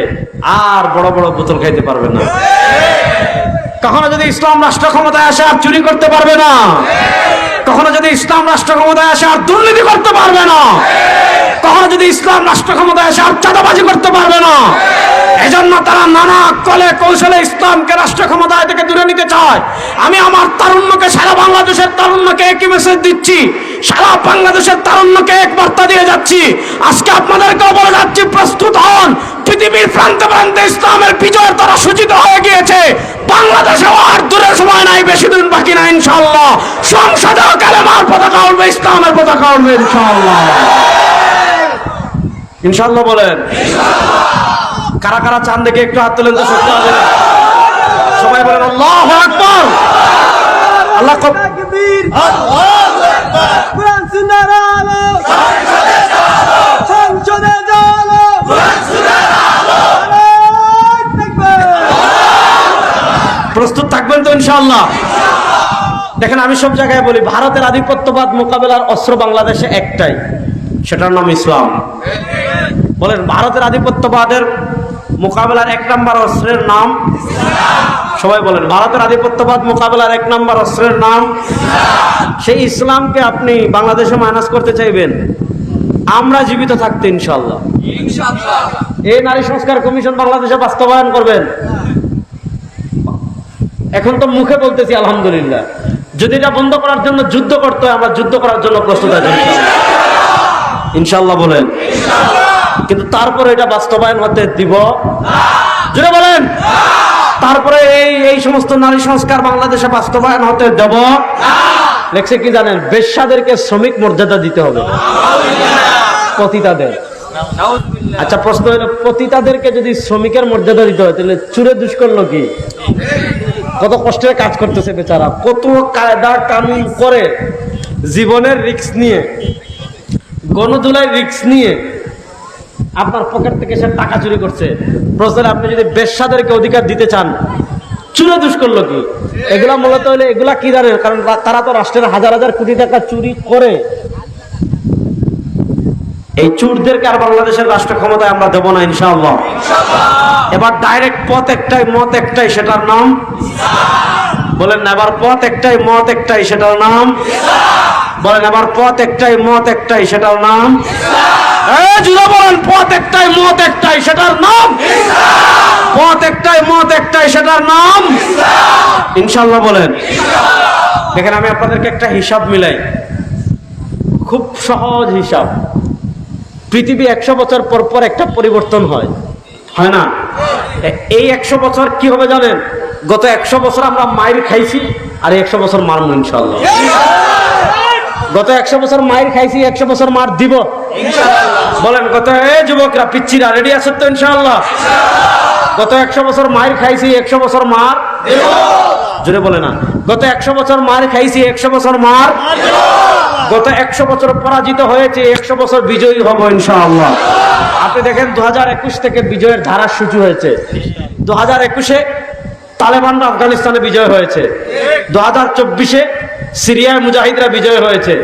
আর বড় বড় বোতল খাইতে পারবে না। কখনো যদি ইসলাম রাষ্ট্র ক্ষমতায় আসে আর চুরি করতে পারবে না। কখনো যদি ইসলাম রাষ্ট্র ক্ষমতায় আসে আর দুর্নীতি করতে পারবে না। কখনো যদি ইসলাম রাষ্ট্র ক্ষমতায় আসে আর চাঁদাবাজি করতে পারবে না। এজন্য তারা নানা কলে কৌশলে ইসলামকে রাষ্ট্র ক্ষমতায় থেকে দূরে নিতে চায়। আমি আমার তারুণ্যকে, সারা বাংলাদেশের তারুণ্যকে একই মেসেজ দিচ্ছি, সারা বাংলাদেশের তারুণ্যকে এক বার্তা দিয়ে যাচ্ছি। আজকে আপনাদেরকেও বলে যাচ্ছি, প্রস্তুত হন। পৃথিবীর প্রান্তে প্রান্তে ইসলামের বিজয়ের দ্বারা সূচিত হয়ে গিয়েছে। বাংলাদেশে আর দূরের সময় নাই, বেশি দিন বাকি নাই ইনশাআল্লাহ। সংসদেও কালেমার পতাকা উঠবে, ইসলামের পতাকা উঠবে ইনশাআল্লাহ। ইনশাআল্লাহ বলেন। কারা কারা চান দেখে একটু হাত তুলেন তো, সত্যি হবে না? সবাই বলেন আল্লাহু আকবার। আল্লাহ তাকবীর, আল্লাহু আকবার। কুরআন সুন্নাহর আলো, সংসদে চলো, সংসদে চলো, কুরআন সুন্নাহর আলো। আল্লাহু তাকবীর। প্রস্তুত থাকবেন তো ইনশাআল্লাহ? দেখেন, আমি সব জায়গায় বলি, ভারতের আধিপত্যবাদ মোকাবেলার অস্ত্র বাংলাদেশে একটাই, সেটার নাম ইসলাম। বলেন, ভারতের আধিপত্যবাদের মোকাবেলার 1 নম্বর অস্ত্রের নাম ইসলাম। সবাই বলেন, ভারতের আধিপত্যবাদ মোকাবেলার 1 নম্বর অস্ত্রের নাম ইসলাম। সেই ইসলামকে আপনি বাংলাদেশে মাইনাস করতে চাইবেন, আমরা জীবিত থাকতে ইনশাআল্লাহ। এই নারী সংস্কার কমিশন বাংলাদেশে বাস্তবায়ন করবেন। এখন তো মুখে বলতেছি আলহামদুলিল্লাহ, যদি এটা বন্ধ করার জন্য যুদ্ধ করতে হয়, আমরা যুদ্ধ করার জন্য প্রস্তুত আছি ইনশাআল্লাহ। বলেন কিন্তু তারপরে এটা বাস্তবায়ন হতে দিব না। জোরে বলেন। তারপরে এই সমস্ত নারী সংস্কার বাংলাদেশে বাস্তবায়ন হতে দেব না। লেখছে কি জানেন? বেশ্যাদেরকে শ্রমিক মর্যাদা দিতে হবে, পতিতাদের। আচ্ছা, প্রশ্ন হলো, পতিতাদেরকে যদি শ্রমিকের মর্যাদা দিতে হয়, তাহলে চুরে দুষ করলো কি? কত কষ্টের কাজ করতেছে বেচারা, কত কায়দা কানুন করে, জীবনের রিস্ক নিয়ে, গণধুলায় রিস্ক নিয়ে আপনার পকেট থেকে সে টাকা চুরি করছে। প্রশ্ন, আপনি যদি বেশ্যাদেরকে অধিকার দিতে চান, চুরে দুষ করলো কি? এগুলা মূলত হলে এগুলা কি জানেন? কারণ তারা তো রাষ্ট্রের হাজার হাজার কোটি টাকা চুরি করে। এই চুরদেরকে আর বাংলাদেশের রাষ্ট্র ক্ষমতায় আমরা দেব না ইনশাআল্লাহ। এবার ডাইরেক্ট পথ একটাই, মত একটাই, সেটার নাম ইসলাম। বলেন না, এবার পথ একটাই, মত একটাই, সেটার নাম ইসলাম। বলেন, এবার পথ একটাই, মত একটাই, সেটার নাম ইসলাম। জুড়ে বলেন, পথ একটাই, মত একটাই, সেটার নাম ইসলাম। পথ একটাই, মত একটাই, সেটার নাম ইসলাম। ইনশাআল্লাহ বলেন। দেখেন, আমি আপনাদেরকে একটা হিসাব মিলাই, খুব সহজ হিসাব। পৃথিবী 100 বছর পর পর একটা পরিবর্তন হয়, হয় না? এই 100 বছর কি হবে জানেন? গত 100 বছর আমরা মাইর খাইছি, আর 100 বছর মারবো ইনশাআল্লাহ। গত 100 বছর মাইর খাইছি, 100 বছর মার দিব ইনশাআল্লাহ। বলেন, গত যুবকরা, পিচ্চিরা, রেডি আছো তো ইনশাআল্লাহ? গত 100 বছর মাইর খাইছি, 100 বছর মার দেব। জোরে বলে না। গত 100 বছর মার খাইছি, 100 বছর মার দেব। গত 100 বছর পরাজিত হয়েছে, 100 বছর বিজয়ী হব ইনশাআল্লাহ। আপনি দেখেন, 2021 থেকে বিজয়ের ধারা শুরু হয়েছে। 2021-এ তালেবানরা আফগানিস্তানে বিজয় হয়েছে, 2024-এ সিরিয়ায় মুজাহিদরা বিজয় হয়েছে।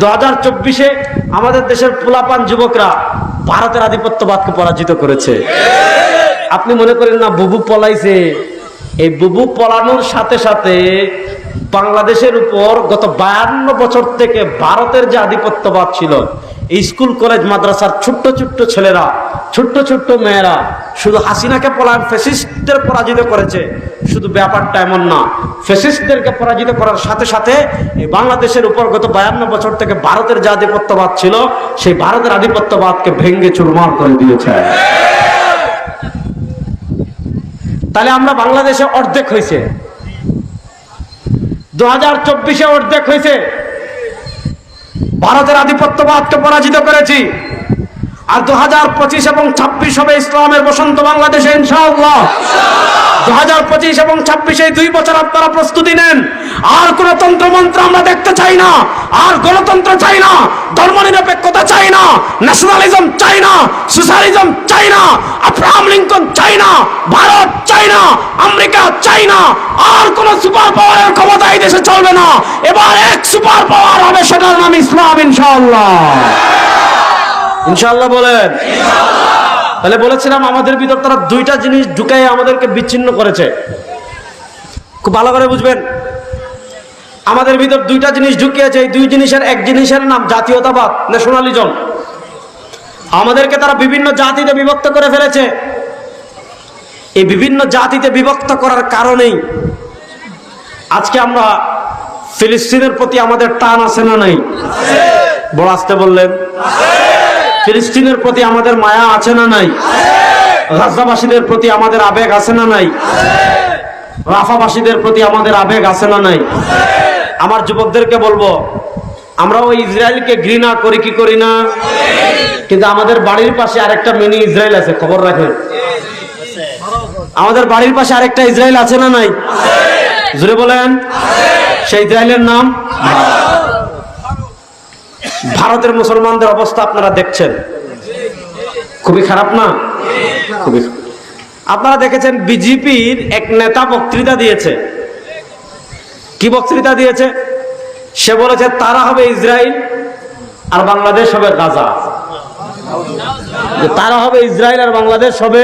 2024-এ আমাদের দেশের পোলাপান যুবকরা ভারতের আধিপত্যবাদকে পরাজিত করেছে। আপনি মনে করেন না বুবু পলাইছে? এই বুবু পলানোর সাথে সাথে বাংলাদেশের উপর গত 52 বছর থেকে ভারতের যে আধিপত্যবাদ ছিল, এই স্কুল কলেজ মাদ্রাসার ছোট্ট ছোট্ট ছেলেরা, ছোট্ট ছোট্ট মেয়েরা শুধু হাসিনাকে পলায়ন ফ্যাসিস্টদের পরাজিত করেছে। শুধু ব্যাপারটা এমন না, ফ্যাসিস্টদেরকে পরাজিত করার সাথে সাথে এই বাংলাদেশের উপর গত 52 বছর থেকে ভারতের যে আধিপত্যবাদ ছিল, সেই ভারতের আধিপত্যবাদকে ভেঙ্গে চুরমার করে দিয়েছে। তাহলে আমরা বাংলাদেশে অর্ধেক হয়েছে, 2024-এ অর্ধেক হয়েছে, ভারতের আধিপত্যবাদকে পরাজিত করেছি। আর 2025 এবং 26 হবে ইসলামের বসন্ত বাংলাদেশে ইনশাআল্লাহ। 2025 এবং 26 এই 2 বছর আপনারা প্রস্তুতি নেন। আর কোন তন্ত্রমন্ত্র আমরা দেখতে চাই না, আর গণতন্ত্র চাই না, ধর্মনিরপেক্ষতা চাই না, ন্যাশনালিজম চাই না, সোশ্যালিজম চাই না, আব্রাহাম লিঙ্কন চাই না, ভারত চাই না, আমেরিকা চাই না। আর কোন সুপার পাওয়ারের ক্ষমতা এই দেশে চলবে না। এবার এক সুপার পাওয়ার হবে, সেটার নাম ইসলাম ইনশাআল্লাহ। ইনশাআল্লাহ বলেন। তাহলে বলেছিলাম আমাদের ভিতর তারা 2টা জিনিস ঢুকাই আমাদেরকে বিচ্ছিন্ন করেছে। খুব ভালো করে বুঝবেন, আমাদের ভিতর 2টা জিনিস ঢুকিয়েছে। এই 2 জিনিসের এক জিনিসের নাম জাতীয়তাবাদ, ন্যাশনালিজম। আমাদেরকে তারা বিভিন্ন জাতিতে বিভক্ত করে ফেলেছে। এই বিভিন্ন জাতিতে বিভক্ত করার কারণেই আজকে আমরা ফিলিস্তিনের প্রতি আমাদের টান আছে না নাই? বড় আসতে বললেন। ফিলিস্তিনের প্রতি আমাদের মায়া আছে না নাই? গাজাবাসীদের প্রতি আমাদের আবেগ আছে না নাই? রাফাবাসীদের প্রতি আমাদের আবেগ আছে না নাই? আমার যুবকদেরকে বলবো, আমরা ওই ইসরায়েলকে ঘৃণা করি কি করি না? কিন্তু আমাদের বাড়ির পাশে আরেকটা মিনি ইসরায়েল আছে, খবর রাখেন। আমাদের বাড়ির পাশে আরেকটা ইসরায়েল আছে না নাই? জোরে বলেন। সেই ইসরায়েলের নাম ভারতের মুসলমানদের অবস্থা আপনারা দেখছেন, খুবই খারাপ না? খুবই। আপনারা দেখেছেন বিজেপির এক নেতা বক্তৃতা দিয়েছে। কি বক্তৃতা দিয়েছে? সে বলেছে তারা হবে ইসরায়েল আর বাংলাদেশ হবে গাজা। তারা হবে ইসরায়েল আর বাংলাদেশ হবে,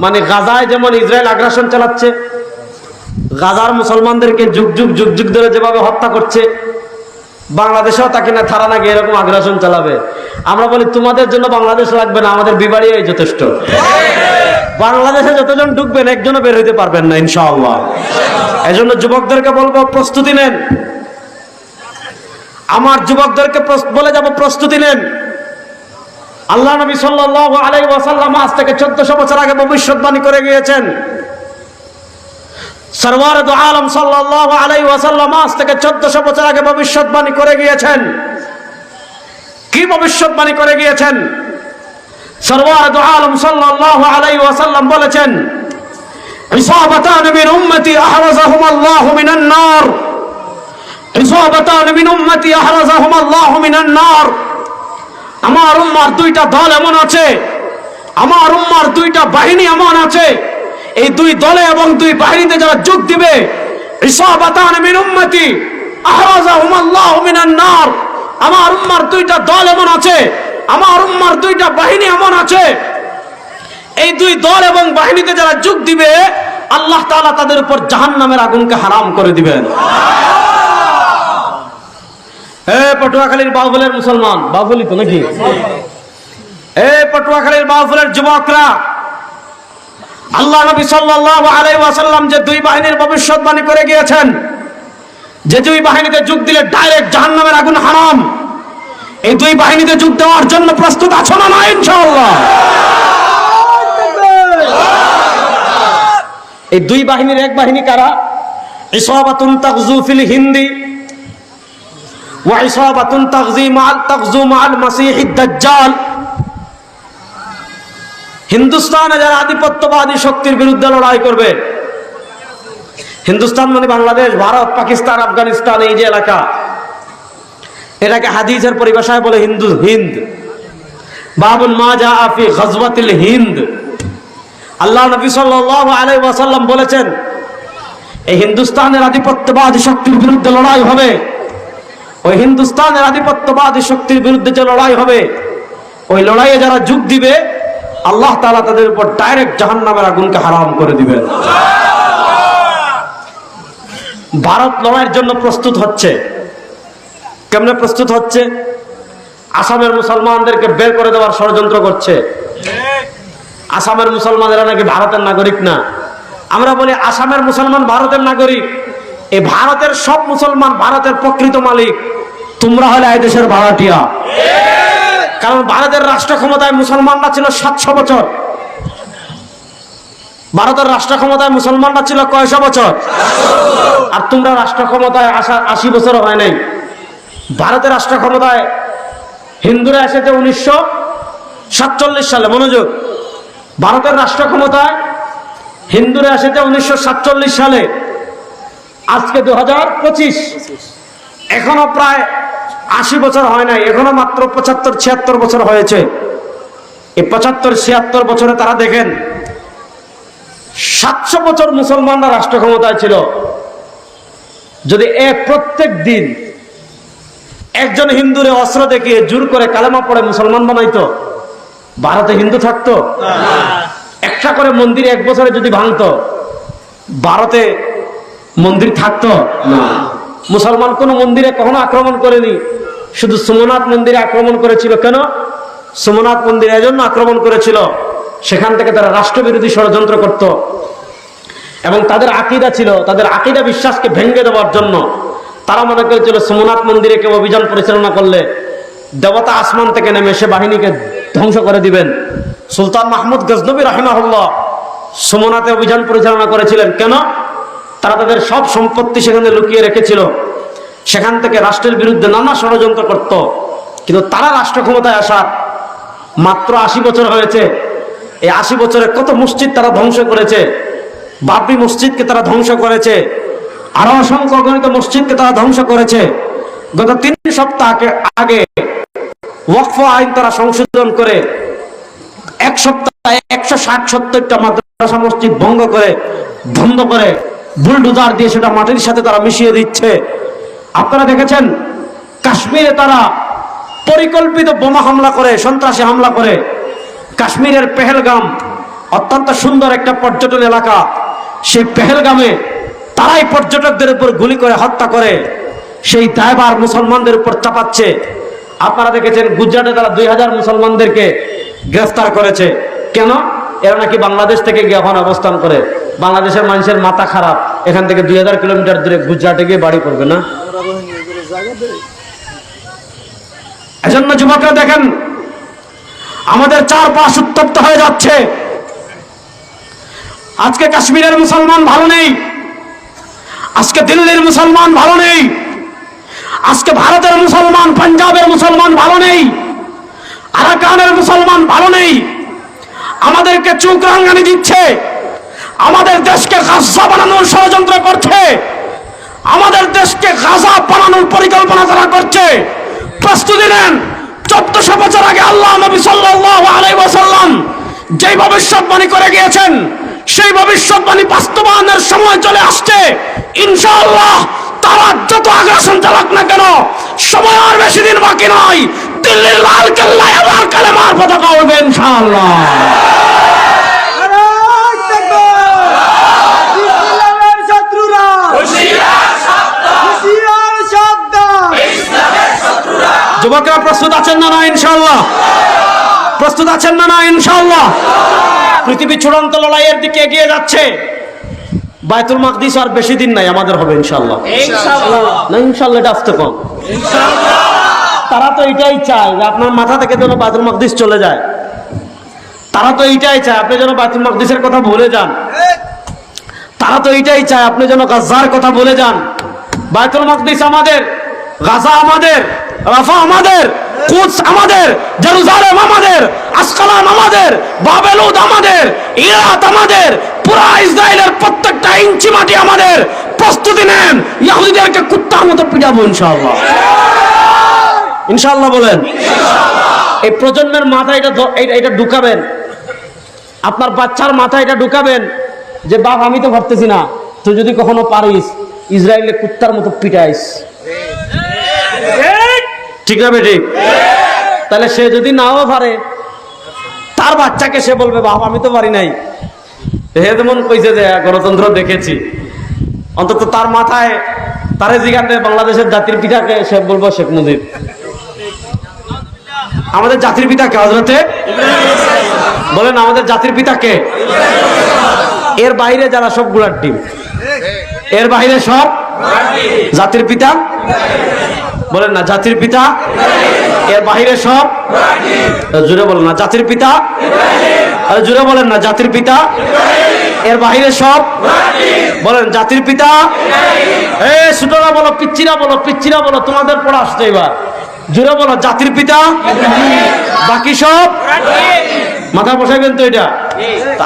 মানে গাজায় যেমন ইসরায়েল আগ্রাসন চালাচ্ছে, গাজার মুসলমানদেরকে যুগ যুগ ধরে যেভাবে হত্যা করছে, বাংলাদেশেও তাকে না থারা না গিয়ে এরকম আগ্রাসন চালাবে। আমরা বলি তোমাদের জন্য বাংলাদেশ লাগবে না, আমাদের বিবাড়িয়াই যথেষ্ট। বাংলাদেশে যতজন ঢুকবেন একজনও বের হইতে পারবেন না ইনশাআল্লাহ। এজন্য যুবকদেরকে বলবো প্রস্তুতি নেন। আমার যুবকদেরকে বলে যাব প্রস্তুতি নেন। আল্লাহ নবী সাল্লাল্লাহু আলাইহি ওয়াসাল্লাম আজ থেকে 1400 বছর আগে ভবিষ্যৎবাণী করে গিয়েছেন। সরওয়ার দু আলম সাল্লাল্লাহু আলাইহি ওয়াসাল্লাম আজ থেকে 1400 বছর আগে ভবিষ্যৎবাণী করে গিয়েছেন। কি ভবিষ্যৎবাণী করে গিয়েছেন? সরওয়ার দু আলম সাল্লাল্লাহু আলাইহি ওয়াসাল্লাম বলেছেন, ইসাবাতান মিন উম্মতি আহরাজাহুম আল্লাহু মিনান নার, ইসাবাতান মিন উম্মতি আহরাজাহুম আল্লাহু মিনান নার। আমার উম্মার 2টা দল এমন আছে, আমার উম্মার 2টা বাহিনী এমন আছে, এই 2 দলে এবং 2 বাহিনীতে যারা যোগ দিবে, ইসাবাতান মিন উম্মতি আহরাজাহুম আল্লাহু মিনান নার। আমার উম্মার 2টা দল এমন আছে, আমার উম্মার 2টা বাহিনী এমন আছে, এই 2 দল এবং বাহিনীতে যারা যোগ দিবে আল্লাহ তাআলা তাদের উপর জাহান্নামের আগুনকে হারাম করে দিবেন। হে পটুয়াখালীর বাউফলের মুসলমান, বাউফলি তো নাকি? হে পটুয়াখালীর বাউফলের যুবকরা, আল্লাহ নবী সাল্লাল্লাহু আলাইহি ওয়াসাল্লাম যে 2 বাহিনীর ভবিষ্যৎবাণী করে গিয়েছেন, যে 2 বাহিনীতে যোগ দিলে ডাইরেক্ট জাহান্নামের আগুন হারাম, এই 2 বাহিনীতে যোগ দেওয়ার জন্য প্রস্তুত আছো না ইনশাআল্লাহ? এই 2 বাহিনীর এক বাহিনী কারা? ইসাবাতুন তাগজু ফিল হিন্দি ওয়া ইসাবাতুন তাগজু মাআল মাসীহিদ দাজ্জাল। হিন্দুস্তানে যারা আধিপত্যবাদী শক্তির বিরুদ্ধে লড়াই করবে, হিন্দুস্তান মানে বাংলাদেশ, ভারত, পাকিস্তান, আফগানিস্তান, এই যে এলাকা, এটাকে হাদিসের পরিভাষায় বলে হিন্দ। বাবুল মা জাআ ফি গাজওয়াতিল হিন্দ। আল্লাহ নবী সাল্লাল্লাহু আলাইহি ওয়াসাল্লাম বলেছেন, এই হিন্দুস্তানের আধিপত্যবাদী শক্তির বিরুদ্ধে লড়াই হবে। ওই হিন্দুস্তানের আধিপত্যবাদী শক্তির বিরুদ্ধে যে লড়াই হবে, ওই লড়াইয়ে যারা যোগ দিবে আল্লাহ তাআলা তাদের উপর ডাইরেক্ট জাহান্নামের আগুনকে হারাম করে দিবেন। ভারত লড়াইয়ের জন্য প্রস্তুত হচ্ছে। কেমনে প্রস্তুত হচ্ছে? আসামের মুসলমানদেরকে বের করে দেওয়ার ষড়যন্ত্র করছে। আসামের মুসলমানেরা নাকি ভারতের নাগরিক না। আমরা বলি আসামের মুসলমান ভারতের নাগরিক। এই ভারতের সব মুসলমান ভারতের প্রকৃত মালিক। তোমরা হলে এই দেশের ভাড়াটিয়া। কারণ ভারতের রাষ্ট্র ক্ষমতায় মুসলমানরা ছিল 700 বছর। ভারতের রাষ্ট্র ক্ষমতায় মুসলমানরা ছিল কয়শো বছর? আর তোমরা রাষ্ট্র ক্ষমতায় আসা 80 বছর হয় নাই। ভারতের রাষ্ট্র ক্ষমতায় হিন্দুরা এসেছে 1947 সালে। মনোযোগ, ভারতের রাষ্ট্র ক্ষমতায় হিন্দুরা এসেছে 1947 সালে। আজকে 2025, এখনো প্রায় 80 বছর হয় নাই, এখনো মাত্র 75-76 বছর হয়েছে। এই 75-76 বছরে তারা দেখেন 700 বছর মুসলমানরা রাষ্ট্র ক্ষমতায় ছিল। যদি প্রত্যেক দিন একজন হিন্দুরে অস্ত্র দেখিয়ে জোর করে কালেমা পড়ে মুসলমান বানাইতো, ভারতে হিন্দু থাকতো? একটা করে মন্দির এক বছরে যদি ভাঙতো, ভারতে মন্দির থাকতো না। মুসলমান কোন মন্দিরে কখনো আক্রমণ করেনি, শুধু সোমনাথ মন্দিরে আক্রমণ করেছিল। কেন? সোমনাথ মন্দির এজন্য আক্রমণ করেছিল, সেখান থেকে তারা রাষ্ট্রবিরোধী ষড়যন্ত্র করত এবং তাদের আকীদা ছিল, তাদের আকীদা বিশ্বাসকে ভেঙে দেওয়ার জন্য তারা মনে করেছিল সোমনাথ মন্দিরে কেউ অভিযান পরিচালনা করলে দেবতা আসমান থেকে নেমে সে বাহিনীকে ধ্বংস করে দিবেন। সুলতান মাহমুদ গজনবী রাহিমাহুল্লাহ সোমনাথে অভিযান পরিচালনা করেছিলেন। কেন? তারা তাদের সব সম্পত্তি সেখানে লুকিয়ে রেখেছিল, সেখান থেকে রাষ্ট্রের বিরুদ্ধে নানা ষড়যন্ত্র করত। কিন্তু তারা রাষ্ট্র ক্ষমতায় আসার মাত্র 80 বছর হয়েছে। এই 80 বছরে কত মসজিদ তারা ধ্বংস করেছে। বাবরি মসজিদকে তারা ধ্বংস করেছে, আরো অসংখ্য অগণিত মসজিদকে তারা ধ্বংস করেছে। গত 3 সপ্তাহ আগে ওয়াকফ আইন তারা সংশোধন করে 1 সপ্তাহে 160-170টা মাদ্রাসা মসজিদ ভঙ্গ করে বন্ধ করে বুলডোজার দিয়ে সেটা মাটির সাথে তারা মিশিয়ে দিচ্ছে। আপনারা দেখেছেন কাশ্মীরে তারা পরিকল্পিত বোমা হামলা করে, সন্ত্রাসী হামলা করে। কাশ্মীরের পেহেলগাম অত্যন্ত সুন্দর একটা পর্যটন এলাকা, সেই পেহেলগামে তারাই পর্যটকদের উপর গুলি করে হত্যা করে, সেই দায়ভার মুসলমানদের উপর চাপাচ্ছে। আপনারা দেখেছেন গুজরাটে তারা 2000 মুসলমানদেরকে গ্রেফতার করেছে। কেন? এরা নাকি বাংলাদেশ থেকে গিয়ে এখন অবস্থান করে। বাংলাদেশের মানুষের মাথা খারাপ, এখান থেকে 2000 কিলোমিটার দূরে গুজরাটে গিয়ে বাড়ি করবে না? এজন্য যুবকরা দেখেন আমাদের চারপাশ উত্তপ্ত হয়ে যাচ্ছে। আজকে কাশ্মীরের মুসলমান ভালো নেই, আজকে দিল্লির মুসলমান ভালো নেই, আজকে ভারতের মুসলমান, পাঞ্জাবের মুসলমান ভালো নেই, আরাকানের মুসলমান ভালো নেই। আমাদেরকে চোখ রাঙানি দিচ্ছে, আমাদের দেশকে গাজা বানানোর ষড়যন্ত্র করছে, আমাদের দেশকে গাজা বানানোর পরিকল্পনা তারা করছে। প্রস্তুতি নেন। 1400 বছর আগে আল্লাহ নবী সাল্লাল্লাহু আলাইহি ওয়াসাল্লাম যে ভবিষ্যৎবাণী করে গিয়েছেন, সেই ভবিষ্যৎবাণী বাস্তবায়নের সময় চলে আসছে। ইনশাআল্লাহ তারা যত আগ্রাসন চালাক না কেন, সময় আর বেশি দিন বাকি নয়। দিল্লির লাল কেল্লায় আবার কালেমার পতাকা উড়বে ইনশাআল্লাহ। যুবকরা প্রস্তুত আছেন না? না ইনশাআল্লাহ প্রস্তুত আছেন না? না ইনশাআল্লাহ। পৃথিবী চূড়ান্ত লড়াইয়ের দিকে এগিয়ে যাচ্ছে। বাইতুল মাকদিস আর বেশি দিন নাই, আমাদের হবে ইনশাআল্লাহ। না ইনশাআল্লাহ এটা আসতে কম। তারা তো এটাই চায় যে আপনার মাথা থেকে যেন বাইতুল মাকদিস চলে যায়। তারা তো এইটাই চায় আপনি যেন বাইতুল মাকদিসের কথা ভুলে যান। তারা তো এইটাই চায় আপনি যেন গাজার কথা ভুলে যান। বাইতুল মাকদিস আমাদের, গাজা আমাদের, রাফা আমাদের, কুদস আমাদের, জেরুজালেম আমাদের, আসকালান আমাদের, বাবেলুদ আমাদের, ইরাক আমাদের, পুরা ইসরায়েলের প্রত্যেকটা ইঞ্চি মাটি আমাদের। প্রস্তুতি নেন, ইহুদিদেরকে কুত্তার মতো পিটাবো ইনশাআল্লাহ। ইনশাআল্লাহ বলেন। এই প্রজন্মের মাথায় এটা ঢুকাবেন, আপনার বাচ্চার মাথায় এটা ঢুকাবেন যে বাপ আমি তো পারতেছি না, তুই যদি কখনো পারিস ইসরায়েলের কুত্তার মতো পিটাইস, ঠিক না বেঠিক? তাহলে সে যদি নাও পারে তার বাচ্চাকে সে বলবে বাপ আমি তো পারি নাই। হে যেমন কইছে যে গণতন্ত্র দেখেছি, অন্তত তার মাথায় তারে জিজ্ঞাসা বাংলাদেশের জাতির পিতাকে সে বলবো শেখ মুজিব। আমাদের জাতির পিতাকে হযরতে বলেন, আমাদের জাতির পিতাকে। এর বাইরে যারা সব গুলার টিম, এর বাইরে সব জাতির পিতা বলেন না, জাতির পিতা। এর বাইরে সব জুড়ে বলেন না, জাতির পিতা। জুড়ে বলেন না, জাতির পিতা। এর বাইরে সব বলেন জাতির পিতা। ছোটরা বলো, পিচ্চিরা বলো, পিচ্চিরা বলো, তোমাদের পড়া আসছে এবার। জুড়ে বলো জাতির পিতা, বাকি সব মাথা বসাইবেন তো এটা।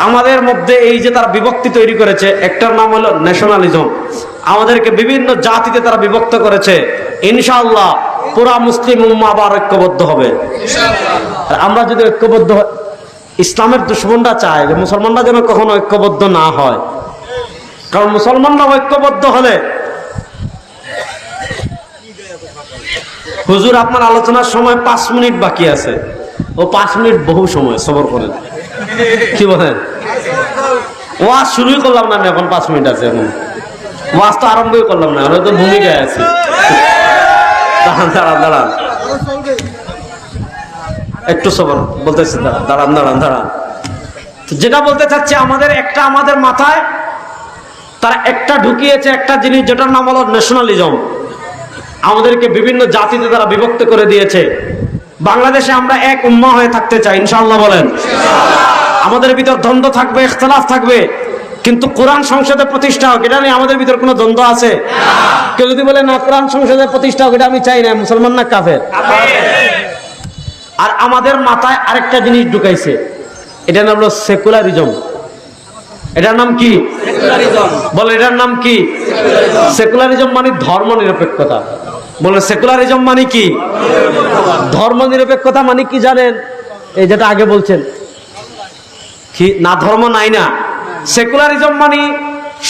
আমাদের মধ্যে এই যে তারা বিভক্তি তৈরি করেছে, একটার নাম হলো ন্যাশনালিজম। আমাদেরকে বিভিন্ন জাতিতে তারা বিভক্ত করেছে। ইনশাআল্লাহ পুরা মুসলিম উম্মাহ আবার ঐক্যবদ্ধ হবে। আমরা যদি ঐক্যবদ্ধ, ইসলামের দুশমনরা চায় যে মুসলমানরা যেন কখনো ঐক্যবদ্ধ না হয়, কারণ মুসলমানরা ঐক্যবদ্ধ হলে হুজুর আপনার আলোচনার সময় 5 মিনিট বাকি আছে, ও 5 মিনিট বহু সময়, সবর করেন। কি বলেন? ওয়াজ শুরুই করলাম না আমি, এখন 5 মিনিট আছে। এখন ওয়াজ তো আরম্ভই করলাম না, আমি তো ভূমিকায় আছি। দাঁড়ান দাঁড়ান দাঁড়ান, একটু সবর বলতেছি, দাঁড়ান দাঁড়ান দাঁড়ান। যেটা বলতে চাচ্ছি, আমাদের মাথায় তারা একটা ঢুকিয়েছে একটা জিনিস, যেটার নাম হলো ন্যাশনালিজম। আমাদেরকে বিভিন্ন জাতিতে তারা বিভক্ত করে দিয়েছে। বাংলাদেশে আমরা এক উম্মাহ হয়ে থাকতে চাই, ইনশাআল্লাহ বলেন। আমাদের ভিতর দ্বন্দ্ব থাকবে, ইখতিলাফ থাকবে, কিন্তু কোরআন সংসদে প্রতিষ্ঠা হোক, এটা নিয়ে আমাদের ভিতর কোনো দ্বন্দ্ব আছে? কেউ যদি বলে না কোরআন সংসদে প্রতিষ্ঠা হোক, এটা আমি চাই না, মুসলমান না কাফের? আর আমাদের মাথায় আরেকটা জিনিস ঢুকাইছে, এটার নাম হলো সেকুলারিজম। এটার নাম কি? বলে এটার নাম কি? সেকুলারিজম মানে ধর্ম নিরপেক্ষতা। বলে সেকুলারিজম মানে কি? ধর্ম নিরপেক্ষতা মানে কি জানেন? এই যেটা আগে বলছেন কি না, ধর্ম নাই না। সেকুলারিজম মানে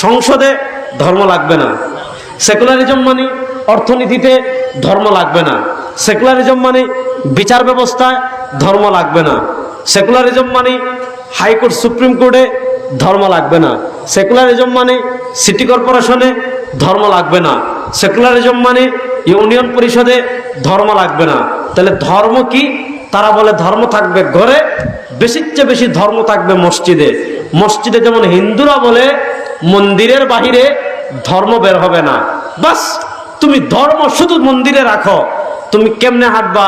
সংসদে ধর্ম লাগবে না। সেকুলারিজম মানে অর্থনীতিতে ধর্ম লাগবে না। সেকুলারিজম মানে বিচার ব্যবস্থায় ধর্ম লাগবে না। সেকুলারিজম মানে হাইকোর্ট সুপ্রিম কোর্টে ধর্ম লাগবে না। সেকুলারিজম মানে সিটি কর্পোরেশনে ধর্ম লাগবে না। সেকুলারিজম মানে ইউনিয়ন পরিষদে ধর্ম লাগবে না। তাহলে ধর্ম কি? তারা বলে ধর্ম থাকবে ঘরে, বেশির চেয়ে বেশি ধর্ম থাকবে মসজিদে। মসজিদে যেমন হিন্দুরা বলে মন্দিরের বাহিরে ধর্ম বের হবে না। বাস তুমি ধর্ম শুধু মন্দিরে রাখো। তুমি কেমনে হাঁটবা,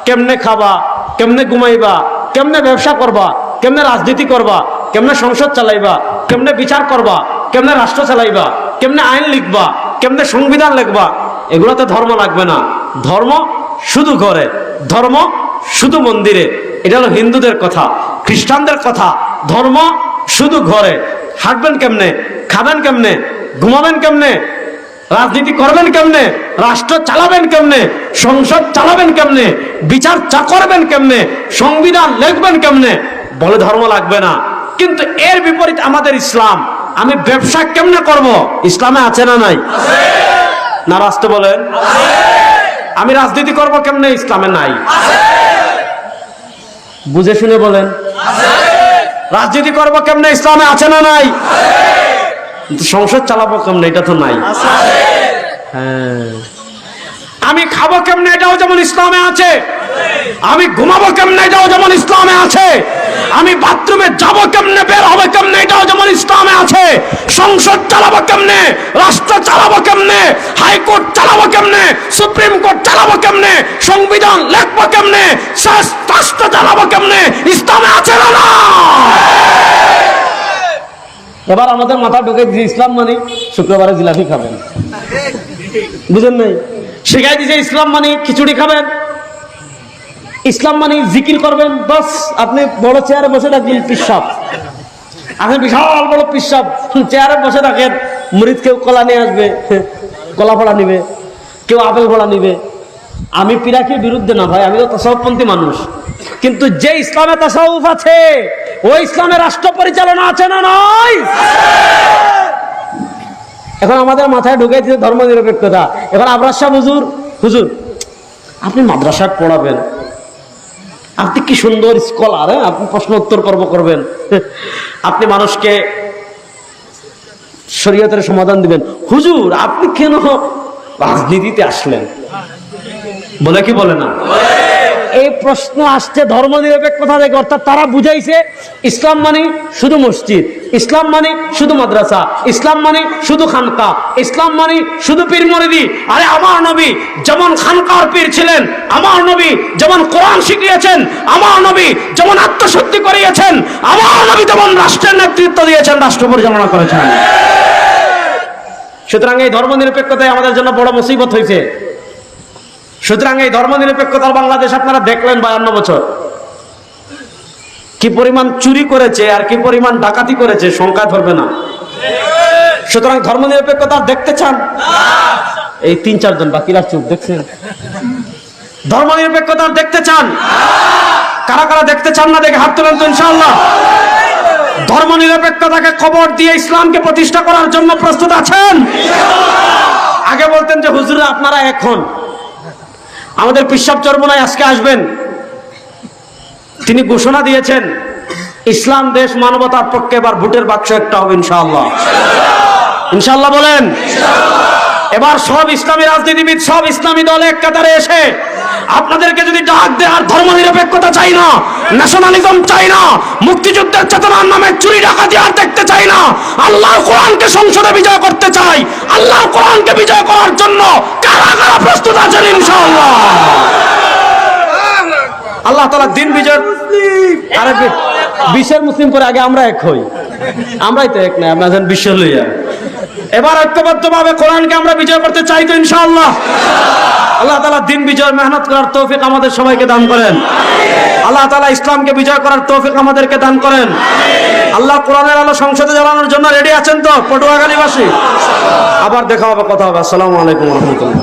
কেমনে খাবা, কেমনে ঘুমাইবা, কেমনে ব্যবসা করবা, কেমনে রাজনীতি করবা, কেমনে সংসদ চালাইবা, কেমনে বিচার করবা, কেমনে রাষ্ট্র চালাইবা, কেমনে আইন লিখবা, কেমনে সংবিধান লিখবা, এগুলোতে ধর্ম লাগবে না। ধর্ম শুধু ঘরে, ধর্ম শুধু মন্দিরে। এটা হলো হিন্দুদের কথা। খ্রিস্টানদের কথা ধর্ম শুধু ঘরে। হাঁটবেন কেমনে, খাবেন কেমনে, ঘুমাবেন কেমনে, রাজনীতি করবেন কেমনে, রাষ্ট্র চালাবেন কেমনে, সংসদ চালাবেন কেমনে, বিচার করবেন কেমনে, সংবিধান লিখবেন কেমনে, বলে ধর্ম লাগবে না। কিন্তু এর বিপরীত আমাদের ইসলাম। আমি ব্যবসা কেমনে করব, ইসলামে আছে না নাই? না রাষ্ট্র বলেন। আমি রাজনীতি করব কেমনে, ইসলামে নাই। বুঝে শুনে বলেন। রাজনীতি করব কেমনে, ইসলামে আছে না নাই? সংসদ চালাবো কেমনে, এটা তো নাই। হ্যাঁ, আমি খাবো কেমনে, এটাও যেমন ইসলামে আছে। আমি ঘুমাবো কেমনে, এটাও যেমন ইসলামে আছে। আমি বাথরুমে যাবো কেমনে, বের হবে কেমনে, এটাও যেমন ইসলামে আছে। সংসদ চালাবো কেমনে, রাষ্ট্র চালাবো কেমনে, হাইকোর্ট চালাবো কেমনে, সুপ্রিম কোর্ট চালাবো কেমনে, সংবিধান লিখবো কেমনে, রাষ্ট্র চালাবো কেমনে, ইসলামে আছে না না? এবার আমাদের মাথা ঢুকে দিয়ে ইসলাম মানে শুক্রবারে জিলাপি খাবেন, বুঝেন নাই? শিখাই দিয়েছে ইসলাম মানে খিচুড়ি খাবেন, ইসলাম মানে জিকির করবেন। বাস আপনি বড় চেয়ারে বসে থাকবেন, পিসাব, আপনি বিশাল বড় পিসাব চেয়ারে বসে থাকেন। মুরিদ কেউ কলা নিয়ে আসবে, কলা ফোড়া নিবে, কেউ আপেল ফোড়া নিবে। আমি পিরাকির বিরুদ্ধে না ভাই, আমি তো তাসাউফপন্থী মানুষ। কিন্তু যে ইসলামে তাসাউফ আছে, ওই ইসলামে রাষ্ট্র পরিচালনা আছে না নয়? এখন আমাদের মাথায় ঢুকে দিচ্ছে ধর্ম নিরপেক্ষতা। এখন আবরার সাহেব হুজুর আপনি মাদ্রাসায় পড়াবেন, আপনি কি সুন্দর স্কলার, আপনি প্রশ্ন উত্তর পর্ব করবেন, আপনি মানুষকে শরীয়তের সমাধান দিবেন, হুজুর আপনি কেন রাজনীতিতে আসলেন? বলে কি বলে না? এই প্রশ্ন আসছে ধর্ম নিরপেক্ষতা থেকে। অর্থাৎ তারা বুঝাইছে ইসলাম মানে শুধু মসজিদ, ইসলাম মানে শুধু মাদ্রাসা, ইসলাম মানে শুধু খানকা, ইসলাম মানে শুধু পীর মুরিদি। আরে আমার নবী যেমন খানকার পীর ছিলেন, আমার নবী যেমন কোরআন শিখিয়েছেন, আমার নবী যেমন আত্মশুদ্ধি করিয়েছেন, আমার নবী যেমন রাষ্ট্রের নেতৃত্ব দিয়েছেন, রাষ্ট্র পরিচালনা করেছেন। সুতরাং এই ধর্ম নিরপেক্ষতায় আমাদের জন্য বড় মুসিবত হয়েছে। সুতরাং এই ধর্ম নিরপেক্ষতার বাংলাদেশ আপনারা দেখলেন 52 বছর কি পরিমাণ চুরি করেছে আর কি পরিমাণ ডাকাতি করেছে, সংখ্যা ধরবে না। সুতরাং ধর্ম নিরপেক্ষতা দেখতে চান? এই 3-4 জন, বাকিরা চুপ। দেখছেন? ধর্ম নিরপেক্ষতা দেখতে চান? কারা কারা দেখতে চান না দেখে হাত তোলেন তো ইনশাআল্লাহ। ধর্ম নিরপেক্ষতাকে খবর দিয়ে ইসলামকে প্রতিষ্ঠা করার জন্য প্রস্তুত আছেন? আগে বলতেন যে হুজুরা আপনারা এখন, আমাদের পিসাব চরমনায় আজকে আসবেন, তিনি ঘোষণা দিয়েছেন ইসলাম দেশ মানবতার পক্ষে এবার ভোটের বাক্স একটা হবে ইনশাআল্লাহ। ইনশাআল্লাহ বলেন। এবার সব ইসলামী রাজনীতিবিদ, সব ইসলামী দল এক কাতারে এসে আপনাদেরকে যদি ডাক দেয়, আর ধর্ম নিরপেক্ষতা চাই না, ন্যাশনালিজম চাই না, মুক্তিযুদ্ধের চেতনার নামে চুরি ডাকাতি আর দেখতে চাই না, আল্লাহর কোরআনকে সংসদে বিজয় করতে চাই, আল্লাহর কোরআনকে বিজয় করার জন্য কারা কারা প্রস্তুত আছেন ইনশাআল্লাহ? আল্লাহ তাআলা দিন বিজয়। আরে বিশ্বের মুসলিম করে আগে আমরা এক হই, আমরাই তো এক না, আপনাদের বিশ্ব লইয়া। এবার ঐক্যবদ্ধভাবে কোরআনকে আমরা বিজয় করতে চাই তো ইনশাআল্লাহ। আল্লাহ তাআলা দিন বিজয় মেহনত করার তৌফিক আমাদের সবাইকে দান করেন। আল্লাহ তাআলা ইসলামকে বিজয় করার তৌফিক আমাদেরকে দান করেন। আল্লাহ কোরআনের আলো সংসদে জ্বালানোর জন্য রেডি আছেন তো পটুয়াখালীবাসী? আবার দেখা হবে, কথা হবে। আসসালামু আলাইকুম ওয়া রাহমাতুল্লাহ।